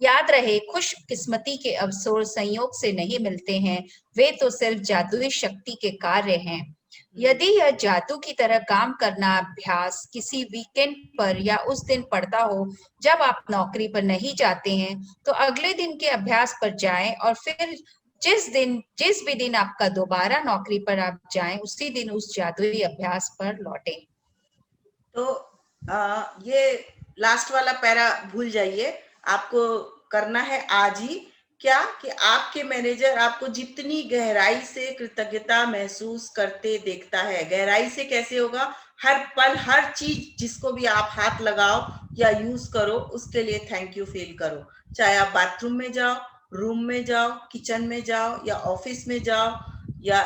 याद रहे, खुशकिस्मती के अवसर संयोग से नहीं मिलते हैं, वे तो सिर्फ जादुई शक्ति के कार्य हैं। यदि यह जादू की तरह काम करना अभ्यास किसी वीकेंड पर या उस दिन पड़ता हो जब आप नौकरी पर नहीं जाते हैं, तो अगले दिन के अभ्यास पर जाएं और फिर जिस भी दिन आपका दोबारा नौकरी पर आप जाएं, उसी दिन उस जादुई अभ्यास पर लौटें।
तो ये लास्ट वाला पैरा भूल जाइए, आपको करना है आज ही क्या कि आपके मैनेजर आपको जितनी गहराई से कृतज्ञता महसूस करते देखता है। गहराई से कैसे होगा? हर पल, हर चीज जिसको भी आप हाथ लगाओ या यूज करो उसके लिए थैंक यू फील करो। चाहे आप बाथरूम में जाओ, रूम में जाओ, किचन में जाओ या ऑफिस में जाओ, या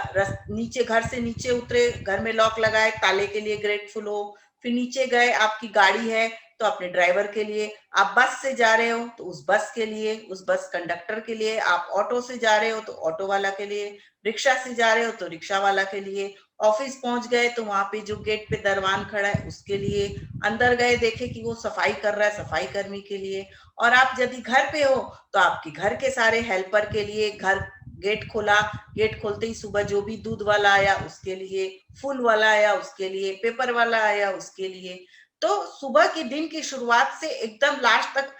नीचे, घर से नीचे उतरे, घर में लॉक लगाए, ताले के लिए ग्रेटफुल हो, फिर नीचे गए, आपकी गाड़ी है तो अपने ड्राइवर के लिए, आप बस से जा रहे हो तो उस बस के लिए, उस बस कंडक्टर के लिए, आप ऑटो से जा रहे हो तो ऑटो वाला के लिए, रिक्शा से जा रहे हो तो रिक्शा वाला के लिए, ऑफिस पहुंच गए तो वहां पे जो गेट पे दरवान खड़ा है उसके लिए, अंदर गए देखे कि वो सफाई कर रहा है, सफाई कर्मी के लिए, और आप यदि घर पे हो तो आपके घर के सारे हेल्पर के लिए, घर गेट खोला, गेट खोलते ही सुबह जो भी दूध वाला आया उसके लिए, फूल वाला आया उसके लिए, पेपर वाला आया उसके लिए। तो सुबह के दिन की शुरुआत से एकदम लास्ट तक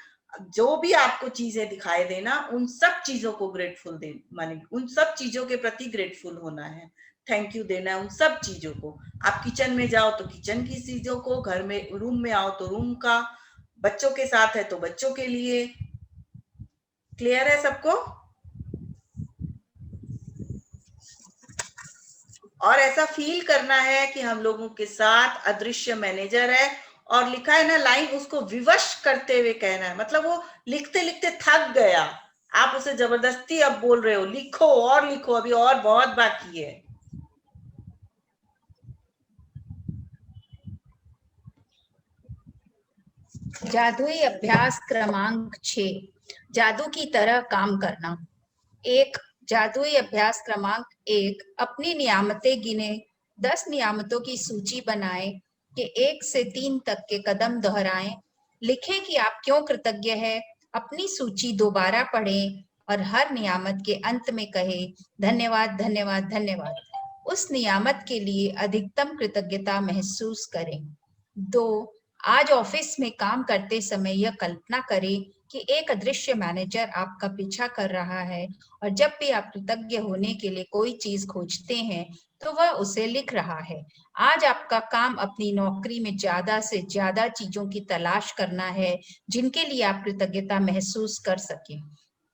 जो भी आपको चीजें दिखाई देना, उन सब चीजों को ग्रेटफुल दे, माने उन सब चीजों के प्रति ग्रेटफुल होना है, थैंक यू देना है उन सब चीजों को। आप किचन में जाओ तो किचन की चीजों को, घर में, रूम में आओ तो रूम का, बच्चों के साथ है तो बच्चों के लिए। क्लियर है सबको? और ऐसा फील करना है कि हम लोगों के साथ अदृश्य मैनेजर है, और लिखा है ना लाइन, उसको विवश करते हुए कहना है, मतलब वो लिखते लिखते थक गया, आप उसे जबरदस्ती अब बोल रहे हो लिखो और लिखो, अभी और बहुत बाकी है।
जादुई अभ्यास क्रमांक 6, जादू की तरह काम करना। 1, जादुई अभ्यास क्रमांक 1, अपनी नियामतें गिने। 10 नियामतों की सूची बनाएं कि 1 से 3 तक के कदम दोहराएं। लिखें कि आप क्यों कृतज्ञ हैं। अपनी सूची दोबारा पढ़ें और हर नियामत के अंत में कहें धन्यवाद, धन्यवाद, धन्यवाद। उस नियामत के लिए अधिकतम कृतज्ञता महसूस करें। 2, आज ऑफिस में काम करते समय यह कल्पना करें कि एक अदृश्य मैनेजर आपका पीछा कर रहा है और जब भी आप कृतज्ञ होने के लिए कोई चीज खोजते हैं तो वह उसे लिख रहा है। आज आपका काम अपनी नौकरी में ज्यादा से ज्यादा चीजों की तलाश करना है जिनके लिए आप कृतज्ञता महसूस कर सकें।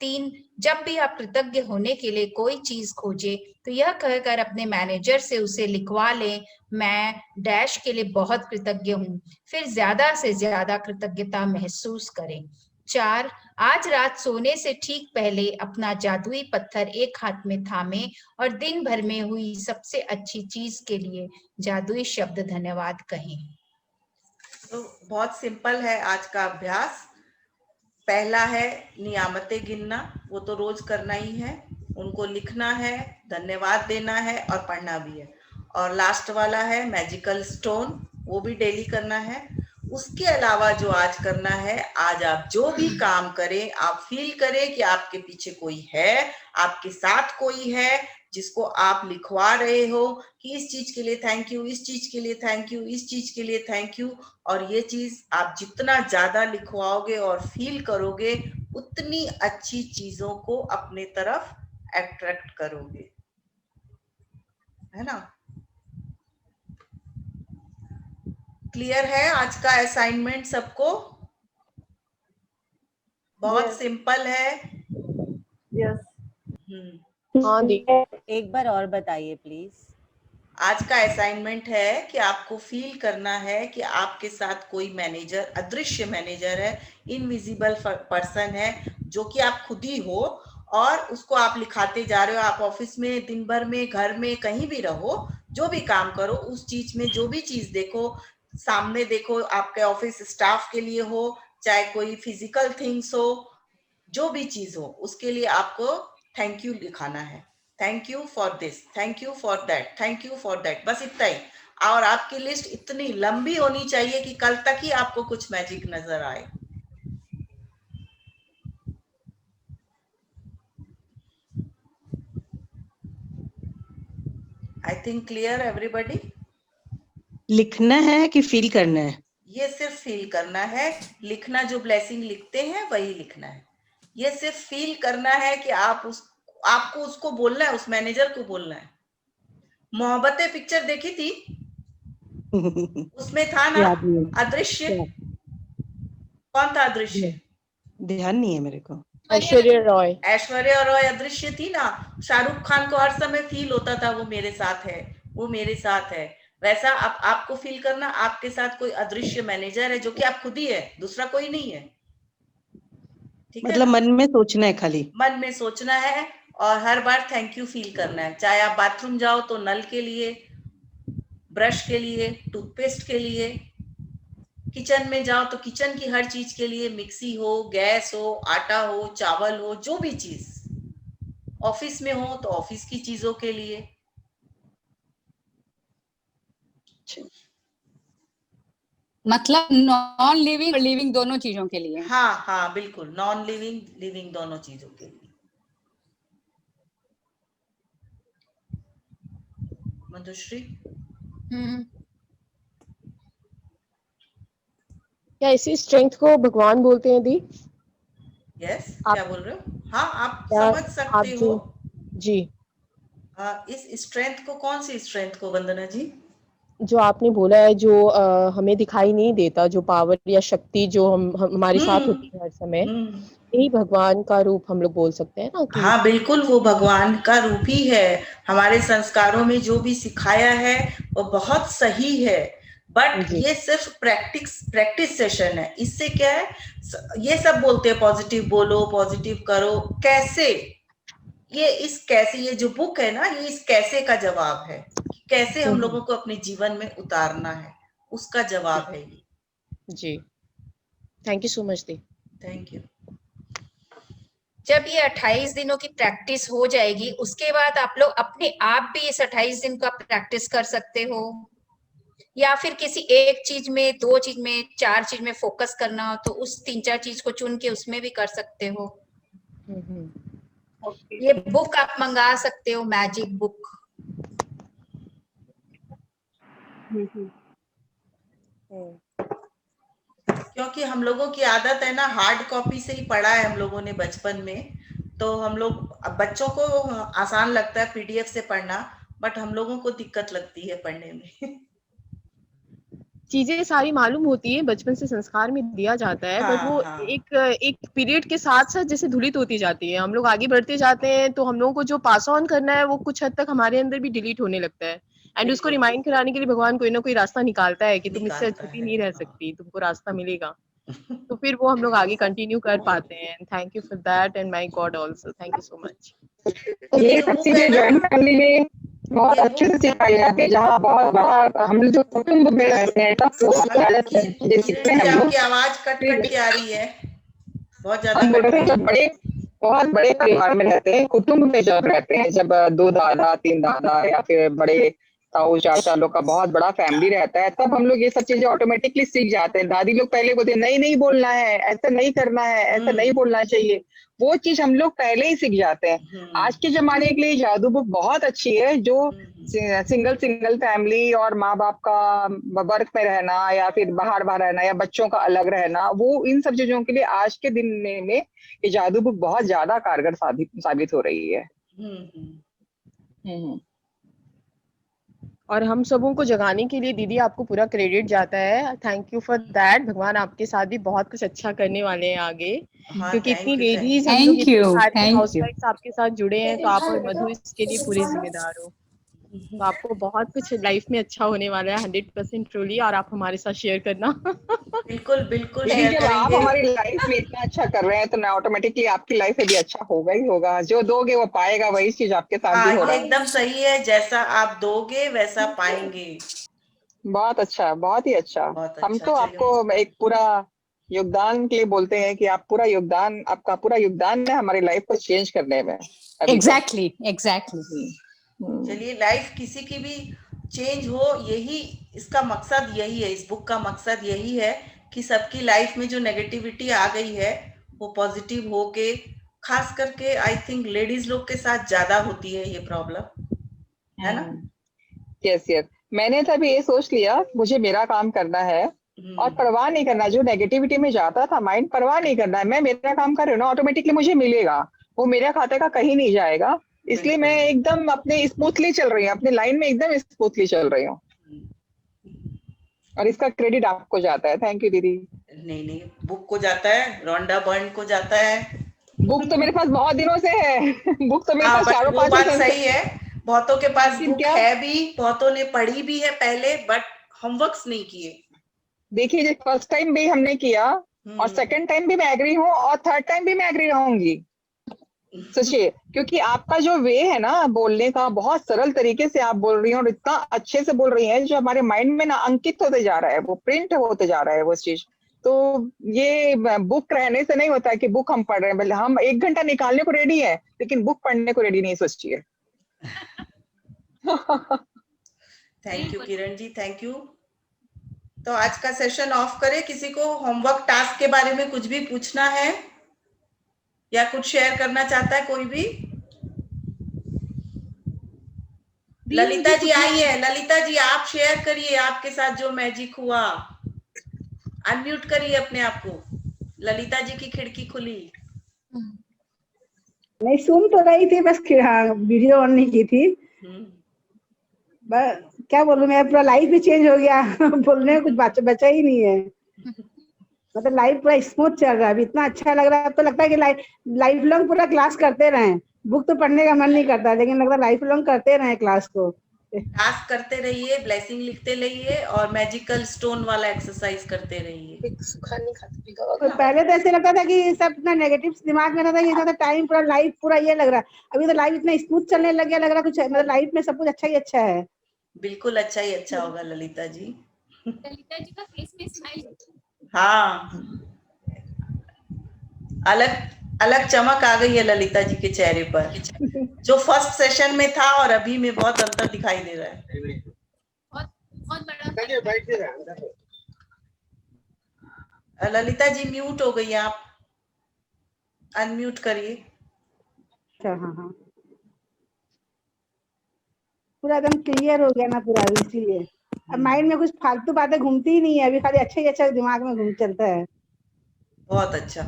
3, जब भी आप कृतज्ञ होने के लिए कोई चीज खोजे तो यह कहकर अपने मैनेजर से उसे लिखवा लें, मैं डैश के लिए बहुत कृतज्ञ हूँ। फिर ज्यादा से ज्यादा कृतज्ञता महसूस करें। 4, आज रात सोने से ठीक पहले अपना जादुई पत्थर एक हाथ में थामे और दिन भर में हुई सबसे अच्छी चीज के लिए जादुई शब्द धन्यवाद कहें।
तो बहुत सिंपल है आज का अभ्यास। पहला है नियामतें गिनना, वो तो रोज करना ही है, उनको लिखना है, धन्यवाद देना है और पढ़ना भी है। और लास्ट वाला है मैजिकल स्टोन, वो भी डेली करना है। उसके अलावा जो आज करना है, आज आप जो भी काम करें आप फील करें कि आपके पीछे कोई है, आपके साथ कोई है जिसको आप लिखवा रहे हो कि इस चीज के लिए थैंक यू, इस चीज के लिए थैंक यू, इस चीज के लिए थैंक यू। और ये चीज आप जितना ज्यादा लिखवाओगे और फील करोगे उतनी अच्छी चीजों को अपने तरफ अट्रैक्ट करोगे, है ना। क्लियर है आज का असाइनमेंट सबको? बहुत सिंपल है।
यस।
हाँ एक बार और बताइए प्लीज।
आज का असाइनमेंट है कि आपको फील करना है कि आपके साथ कोई मैनेजर, अदृश्य मैनेजर है, इनविजिबल पर्सन है जो कि आप खुद ही हो और उसको आप लिखाते जा रहे हो। आप ऑफिस में, दिन भर में, घर में, कहीं भी रहो, जो भी काम करो, उस चीज में जो भी चीज देखो, सामने देखो, आपके ऑफिस स्टाफ के लिए हो, चाहे कोई फिजिकल थिंग्स हो, जो भी चीज हो, उसके लिए आपको थैंक यू लिखाना है। Thank you for this, thank you for that, thank you for that, बस इतना ही। और आपकी लिस्ट इतनी लंबी होनी चाहिए कि कल तक ही आपको कुछ मैजिक नजर आए। I think clear everybody?
लिखना है कि फील करना है?
ये सिर्फ फील करना है। लिखना जो ब्लेसिंग लिखते हैं वही लिखना है। ये सिर्फ फील करना है कि आपको उसको बोलना है, उस मैनेजर को बोलना है। मोहब्बतें पिक्चर देखी थी? उसमें था ना अदृश्य, कौन था अदृश्य?
ध्यान नहीं है मेरे को।
ऐश्वर्या रॉय।
ऐश्वर्या रॉय अदृश्य थी ना। शाहरुख खान को हर समय फील होता था वो मेरे साथ है, वो मेरे साथ है। वैसा अब आपको फील करना आपके साथ कोई अदृश्य मैनेजर है जो कि आप खुद ही है, दूसरा कोई नहीं है। ठीक है,
मतलब मन में सोचना है, खाली
मन में सोचना है और हर बार थैंक यू फील करना है। चाहे आप बाथरूम जाओ तो नल के लिए, ब्रश के लिए, टूथपेस्ट के लिए, किचन में जाओ तो किचन की हर चीज के लिए, मिक्सी हो, गैस हो, आटा हो, चावल हो, जो भी चीज, ऑफिस में हो तो ऑफिस की चीजों के लिए।
मतलब नॉन लिविंग और लिविंग दोनों चीजों के लिए।
हाँ हाँ बिल्कुल, नॉन लिविंग, लिविंग दोनों चीजों के लिए। मधुश्री?
क्या इसी स्ट्रेंथ को भगवान बोलते हैं दी?
यस, क्या बोल रहे हो? हाँ, आप समझ सकते हो
जी।
इस स्ट्रेंथ को। कौन सी स्ट्रेंथ को वंदना जी?
जो आपने बोला है, जो हमें दिखाई नहीं देता, जो पावर या शक्ति जो हमारे साथ होती है हर समय, यही भगवान का रूप हम लोग बोल सकते हैं ना कि
हाँ बिल्कुल, वो भगवान का रूप ही है। हमारे संस्कारों में जो भी सिखाया है वो बहुत सही है, बट ये सिर्फ प्रैक्टिस सेशन है। इससे क्या है, ये सब बोलते हैं पॉजिटिव बोलो, पॉजिटिव करो, कैसे? ये जो बुक है ना, ये इस कैसे का जवाब है। कैसे हम लोगों को अपने जीवन में उतारना है, उसका जवाब है ये।
जी। थैंक यू सो मच दी।
Thank you.
जब ये 28 दिनों की प्रैक्टिस हो जाएगी, उसके बाद आप लोग अपने आप भी इस 28 दिन का प्रैक्टिस कर सकते हो, या फिर किसी एक चीज में, 2 चीज में, 4 चीज में फोकस करना हो तो उस 3-4 चीज को चुन के उसमें भी कर सकते हो। ये बुक आप मंगा सकते हो, मैजिक बुक।
क्योंकि हम लोगों की आदत है ना, हार्ड कॉपी से ही पढ़ा है हम लोगों ने बचपन में, तो हम लोग, अब बच्चों को आसान लगता है पीडीएफ से पढ़ना, बट हम लोगों को दिक्कत लगती है पढ़ने में।
चीजें सारी मालूम होती है, बचपन से संस्कार में दिया जाता है, बट
हाँ,
वो
हाँ।
एक पीरियड के साथ साथ जैसे धुलित होती जाती है। हम लोग आगे बढ़ते जाते हैं तो हम लोगों को जो पास ऑन करना है वो कुछ हद तक हमारे अंदर भी डिलीट होने लगता है, एंड उसको
बिल्कुल,
रिमाइंड कराने के लिए भगवान कोई ना कोई रास्ता निकालता है कि तुम इससे
निकालता
छुपी
है।
नहीं रह
हाँ।
सकती, तुमको रास्ता मिलेगा। तो फिर वो हम लोग आगे कंटिन्यू कर पाते हैं। Thank you for that and my God also, thank you so much.
ये
ये
जो
सब
बुक है
चीजें
ना,
ज्वाइंट फैमिली में बहुत
ये
अच्छे से
बुक,
सिखाई जाती है, जहाँ बहुत बड़ा हम लोग जो कुटुंब में रहते हैं तब तो बहुत अलग चीजें सीखते
किरण
हैं
जी
हम लोग।
आपकी आवाज कट
फिर
कट के आ रही है, बहुत ज्यादा
हम बोल
कट
रहे थे
रही है।
जब बहुत बड़े परिवार में रहते हैं, कुटुंब में जब रहते हैं, जब 2 दादा 3 दादा या फिर बड़े ताऊ चाचा लोग का बहुत बड़ा फैमिली रहता है, तब हम लोग ये सब चीजें ऑटोमेटिकली सीख जाते हैं। दादी लोग पहले बोलते हैं नहीं नहीं बोलना है, ऐसा नहीं करना है, ऐसा नहीं बोलना चाहिए, वो चीज हम लोग पहले ही सीख जाते हैं। आज के जमाने के लिए जादू बुक बहुत अच्छी है, जो सिंगल फैमिली और माँ बाप का वर्क में रहना या फिर बाहर रहना या बच्चों का अलग रहना, वो इन सब चीजों के लिए आज के दिन में ये जादू बुक बहुत ज्यादा कारगर साबित हो रही है।
और हम सबों को जगाने के लिए दीदी आपको पूरा क्रेडिट जाता है, थैंक यू फॉर दैट। भगवान आपके साथ भी बहुत कुछ अच्छा करने वाले हैं आगे,
हाँ,
क्योंकि इतनी
थैंक यू,
लेडीज, हम लोग
थैंक
इतने
यू,
सारे
थैंक यू।
हाउसवाइफ्स आपके साथ जुड़े हैं, तो आप और मधु इसके लिए पूरे जिम्मेदार हो। तो आपको बहुत कुछ लाइफ में अच्छा होने वाला है 100% ट्रूली, और आप हमारे साथ शेयर करना।
बिल्कुल बिल्कुल
दीदी
शेयर
जब आप
करेंगे।
हमारी लाइफ में इतना अच्छा कर रहे हैं तो ना ऑटोमेटिकली आपकी लाइफ में भी अच्छा होगा ही होगा। जो दोगे वो पाएगा, वही चीज आपके साथ भी
हाँ,
हो
ये
रहा
एकदम सही है, जैसा आप दोगे वैसा पाएंगे।
है। बहुत अच्छा, बहुत ही अच्छा।
बहुत
हम
अच्छा,
तो
चलिए।
आपको एक पूरा योगदान के लिए बोलते हैं कि आप पूरा योगदान, आपका पूरा योगदान है हमारी लाइफ को चेंज करने में अभी तक।
एग्जैक्टली।
चलिए, लाइफ किसी की भी चेंज हो, यही इसका मकसद, यही है, इस बुक का मकसद यही है कि सबकी लाइफ में जो नेगेटिविटी आ गई है वो पॉजिटिव हो के, खास करके आई थिंक लेडीज लोग के साथ ज्यादा होती है ये प्रॉब्लम, है ना?
यस यस, मैंने तो अभी ये सोच लिया मुझे मेरा काम करना है और परवाह नहीं करना, जो नेगेटिविटी में जाता था माइंड, परवाह नहीं करना है। मैं मेरा काम कर रही हूँ ना, ऑटोमेटिकली मुझे मिलेगा, वो मेरे खाते का कहीं नहीं जाएगा। इसलिए मैं एकदम अपने स्मूथली चल रही हूँ, अपने लाइन में एकदम स्मूथली चल रही हूँ, और इसका क्रेडिट आपको जाता है। थैंक यू दीदी।
नहीं नहीं, बुक को जाता है, रोंडा बर्न को जाता है।
बुक तो मेरे पास बहुत दिनों से है। बुक तो मेरे
हाँ,
पास
बट
चारों
वो
पांचों
बात
साल से।
सही है, बहुतों के पास
लेकिन
बुक
क्या,
है भी, बहुतों ने पढ़ी भी है पहले, बट होमवर्क्स नहीं किए।
देखिए जो फर्स्ट टाइम भी हमने किया और सेकंड टाइम भी मैं एग्री हूँ और थर्ड टाइम भी मैं एग्री रहूंगी, सोचिए, क्योंकि आपका जो वे है ना बोलने का, बहुत सरल तरीके से आप बोल रही हैं और इतना अच्छे से बोल रही हैं, जो हमारे माइंड में ना अंकित होते जा रहा है, वो प्रिंट होते जा रहा है वो चीज। तो ये बुक रहने से नहीं होता है कि बुक हम पढ़ रहे हैं, बल्कि हम 1 घंटा निकालने को रेडी है लेकिन बुक पढ़ने को रेडी नहीं, सोचिए।
Thank you Kiran ji, thank you. तो आज का सेशन ऑफ करें। किसी को होमवर्क टास्क के बारे में कुछ भी पूछना है या कुछ शेयर करना चाहता है कोई भी? ललिता जी आई है, ललिता जी आप शेयर करिए आपके साथ जो मैजिक हुआ। अनम्यूट करिए अपने आप को, ललिता जी की खिड़की खुली।
नहीं, सुन तो रही थी, बस वीडियो ऑन नहीं की थी। क्या बोलूं, मैं पूरा लाइफ भी चेंज हो गया। बोलने में कुछ बचा ही नहीं है। मतलब लाइफ पूरा स्मूथ चल रहा है, अभी इतना अच्छा लग रहा है। अब तो लगता है कि लाइफ लॉन्ग पूरा क्लास करते रहें। बुक तो पढ़ने का मन नहीं करता, लेकिन लगता है लाइफ लॉन्ग करते रहें क्लास को।
टास्क करते रहिए, ब्लेसिंग लिखते रहिए और मैजिकल स्टोन वाला एक्सरसाइज करते रहिए।
तो पहले तो ऐसे लगता था कि सब इतना नेगेटिव दिमाग में रहता, ये टाइम पूरा लाइफ पूरा ये लग रहा है। अभी तो लाइफ इतना स्मूथ चलने लग गया, लग रहा कुछ मतलब लाइफ में सब कुछ अच्छा ही अच्छा है।
बिल्कुल अच्छा ही अच्छा होगा ललिता जी।
ललिता जी का फेस में स्माइल।
हाँ, अलग अलग चमक आ गई है ललिता जी के चेहरे पर, जो फर्स्ट सेशन में था और अभी में बहुत अंतर दिखाई दे रहा है। ललिता जी म्यूट हो गई, आप अनम्यूट करिए।
अच्छा, हाँ हाँ, पूरा एकदम क्लियर हो गया ना पूरा, इसीलिए अब माइंड में कुछ फालतू बातें घूमती ही नहीं है, अभी खाली अच्छा ही अच्छा दिमाग में घूम चलता है।
बहुत अच्छा।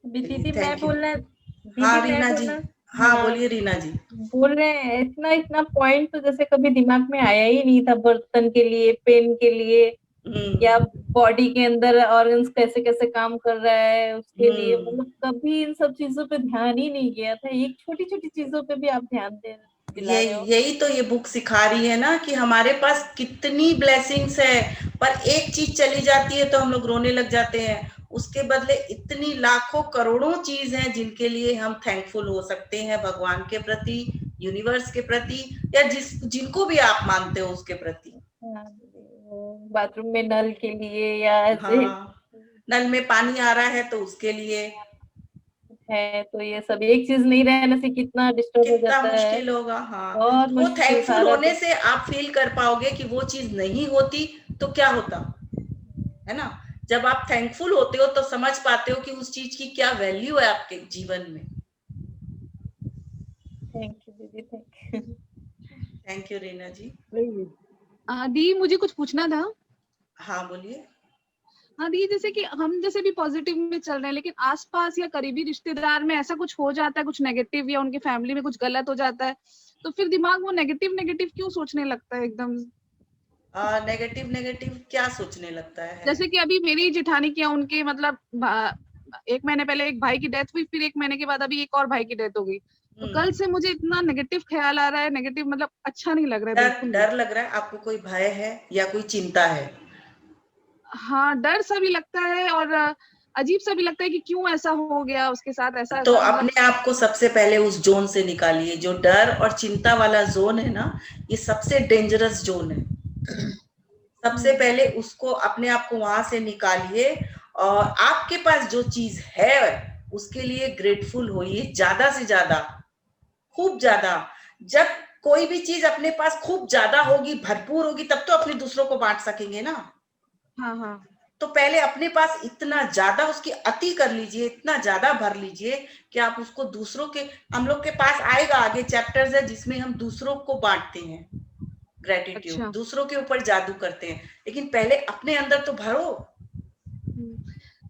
दीदी मैं
थैंक यू।
बोलना
हाँ
दीदी मैं
रीना जी,
बोलना
हाँ बोलिए रीना जी।
बोल रहे हैं इतना इतना पॉइंट तो जैसे कभी दिमाग में आया ही नहीं था, बर्तन के लिए, पेन के लिए, या बॉडी के अंदर ऑर्गन्स कैसे कैसे काम कर रहा है उसके लिए, मतलब कभी इन सब चीजों पे ध्यान ही नहीं गया था। एक छोटी छोटी चीजों पे भी आप ध्यान दिला रहे हो।
यही तो ये बुक सिखा रही है ना कि हमारे पास कितनी ब्लेसिंग्स है, पर एक चीज चली जाती है तो हम लोग रोने लग जाते हैं। उसके बदले इतनी लाखों करोड़ों चीज हैं जिनके लिए हम थैंकफुल हो सकते हैं, भगवान के प्रति, यूनिवर्स के प्रति, या जिनको भी आप मानते हो उसके प्रति।
बाथरूम में नल के लिए, या ऐसे
नल में पानी आ रहा है तो उसके लिए
है, तो ये सब एक चीज नहीं रहने से कितना डिस्टर्ब हो जाता है,
मुश्किल होगा। हाँ,
बहुत
वो
मुश्किल
थैंकफुल
सारा
होने से आप फील कर पाओगे कि वो चीज नहीं होती तो क्या होता है ना। जब आप थैंकफुल होते हो तो समझ पाते हो कि उस चीज की क्या वैल्यू है आपके जीवन में।
थैंक यू दीदी,
थैंक यू रीना जी।
दी मुझे कुछ पूछना था।
हाँ बोलिए।
हाँ दी, जैसे कि हम जैसे भी पॉजिटिव में चल रहे हैं, लेकिन आसपास या करीबी रिश्तेदार में ऐसा कुछ हो जाता है, कुछ नेगेटिव, या उनकी फैमिली में कुछ गलत हो जाता है, तो फिर दिमाग वो नेगेटिव नेगेटिव क्यों सोचने लगता है एकदम?
नेगेटिव क्या सोचने लगता है?
जैसे कि अभी मेरी जेठानी क्या, उनके मतलब 1 महीने पहले एक भाई की डेथ हुई, फिर 1 महीने के बाद अभी एक और भाई की डेथ हो गई। तो कल से मुझे इतना नेगेटिव ख्याल आ रहा है, नेगेटिव मतलब अच्छा नहीं लग रहा है।
डर लग रहा है आपको? कोई भय है या कोई चिंता है?
हाँ, डर सा भी लगता है और अजीब सा भी लगता है कि क्यों ऐसा हो गया उसके साथ, ऐसा
तो अपने आप को सबसे पहले उस जोन से निकालिए। जो डर और चिंता वाला जोन है ना, ये सबसे डेंजरस जोन है। सबसे पहले उसको, अपने आप को वहां से निकालिए और आपके पास जो चीज है उसके लिए ग्रेटफुल होइए, ज्यादा से ज्यादा, खूब ज्यादा। जब कोई भी चीज अपने पास खूब ज्यादा होगी, भरपूर होगी, तब तो अपने दूसरों को बांट सकेंगे ना।
हाँ हाँ।
तो पहले अपने पास इतना ज्यादा उसकी अति कर लीजिए, इतना ज्यादा भर लीजिए कि आप उसको दूसरों के, हम लोग के पास आएगा आगे चैप्टर्स है जिसमें हम दूसरों को बांटते हैं ग्रेटिट्यूड। अच्छा। दूसरों के ऊपर जादू करते हैं, लेकिन पहले अपने अंदर तो भरो।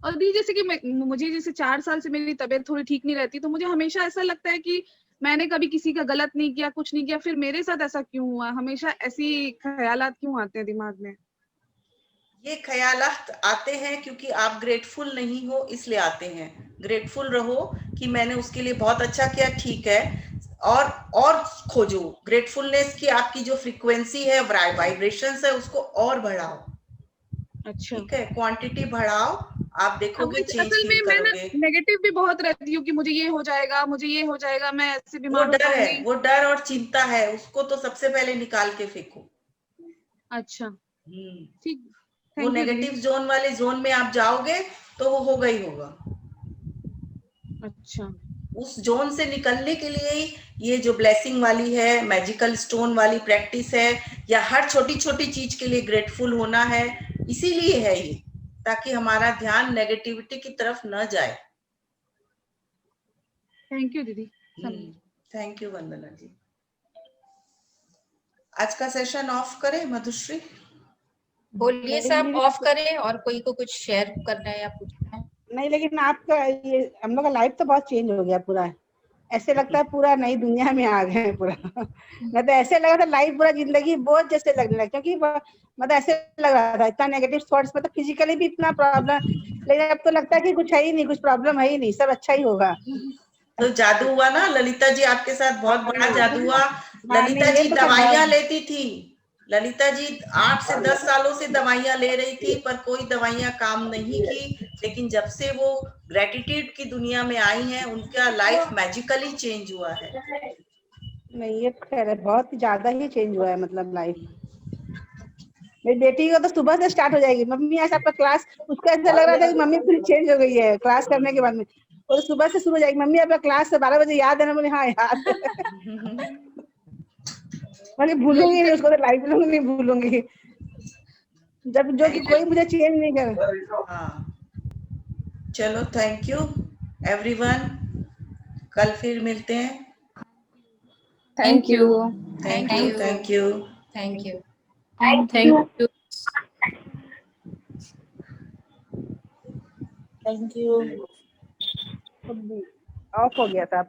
और दी जैसे कि मुझे जैसे 4 साल से मेरी तबीयत थोड़ी ठीक नहीं रहती, तो मुझे हमेशा ऐसा लगता है कि मैंने कभी किसी का गलत नहीं किया, कुछ नहीं किया, फिर मेरे साथ ऐसा क्यों हुआ? हमेशा ऐसी ख्यालात क्यों आते हैं दिमाग में?
ये ख्यालात आते हैं क्योंकि आप ग्रेटफुल नहीं हो, इसलिए आते हैं। ग्रेटफुल रहो कि मैंने उसके लिए बहुत अच्छा किया, ठीक है, और खोजो ग्रेटफुलनेस की। आपकी जो फ्रीक्वेंसी है, वाइब्रेशंस है, उसको और बढ़ाओ।
अच्छा,
ठीक है, क्वांटिटी बढ़ाओ, आप देखोगे चेंज
असल में
फील
मैं
करोगे।
नेगेटिव भी बहुत रहती हूँ कि मुझे ये हो जाएगा, मुझे ये हो जाएगा, मैं ऐसे बीमार
वो डर है, वो डर और चिंता है, उसको तो सबसे पहले निकाल के फेंको।
अच्छा, ठीक।
वो नेगेटिव जोन वाले जोन में आप जाओगे तो वो होगा ही होगा।
अच्छा, उस
जोन से निकलने के लिए ही ये जो ब्लेसिंग वाली है, मैजिकल स्टोन वाली प्रैक्टिस है, या हर छोटी छोटी चीज के लिए ग्रेटफुल होना है, इसीलिए है ये, ताकि हमारा ध्यान नेगेटिविटी की तरफ न जाए।
थैंक यू दीदी।
थैंक यू वंदना जी। आज का सेशन ऑफ करें मधुश्री?
बोलिए साहब, ऑफ करें, और कोई को कुछ शेयर करना है या पूछना है?
नहीं, लेकिन आपका ये हम लोग का लाइफ तो बहुत चेंज हो गया पूरा, ऐसे लगता है पूरा नई दुनिया में आ गए हैं पूरा। मैं तो ऐसे लगा था लाइफ पूरा जिंदगी बोझ जैसे लगने लगा, क्योंकि मतलब ऐसे लग रहा था इतना नेगेटिव थॉट्स, मतलब फिजिकली भी इतना प्रॉब्लम, लेकिन अब तो लगता है कि कुछ है ही नहीं, कुछ प्रॉब्लम है ही नहीं, सब अच्छा ही होगा।
तो जादू हुआ ना ललिता जी, आपके साथ बहुत बड़ा जादू हुआ। ललिता जी दवाइयां लेती थी, ललिता जी 8 से 10 सालों से दवाइयां ले रही थी, पर कोई दवाइयां काम नहीं की। लेकिन जब से वो ग्रेटिट्यूड की दुनिया में आई हैं, उनका लाइफ मैजिकली चेंज हुआ है।
नहीं, ये खैर बहुत ज्यादा ही चेंज हुआ है, मतलब लाइफ। मेरी बेटी को तो सुबह से स्टार्ट हो जाएगी, मम्मी आज आपका क्लास, उसको ऐसा लग रहा था कि मम्मी फिर चेंज हो गई है क्लास करने के बाद में, और सुबह से शुरू हो जाएगी, मम्मी आपका क्लास 12 बजे याद है ना? बोले हाँ याद है। मैं भूलूंगी नहीं उसको, तो लाइफ लॉन्ग नहीं भूलूंगी, जब जो कि कोई मुझे चेंज नहीं कर।
हाँ, चलो थैंक यू एवरीवन, कल फिर मिलते हैं।
Thank you.
Thank you, thank you,
thank you.
Thank you. Of हो गया था।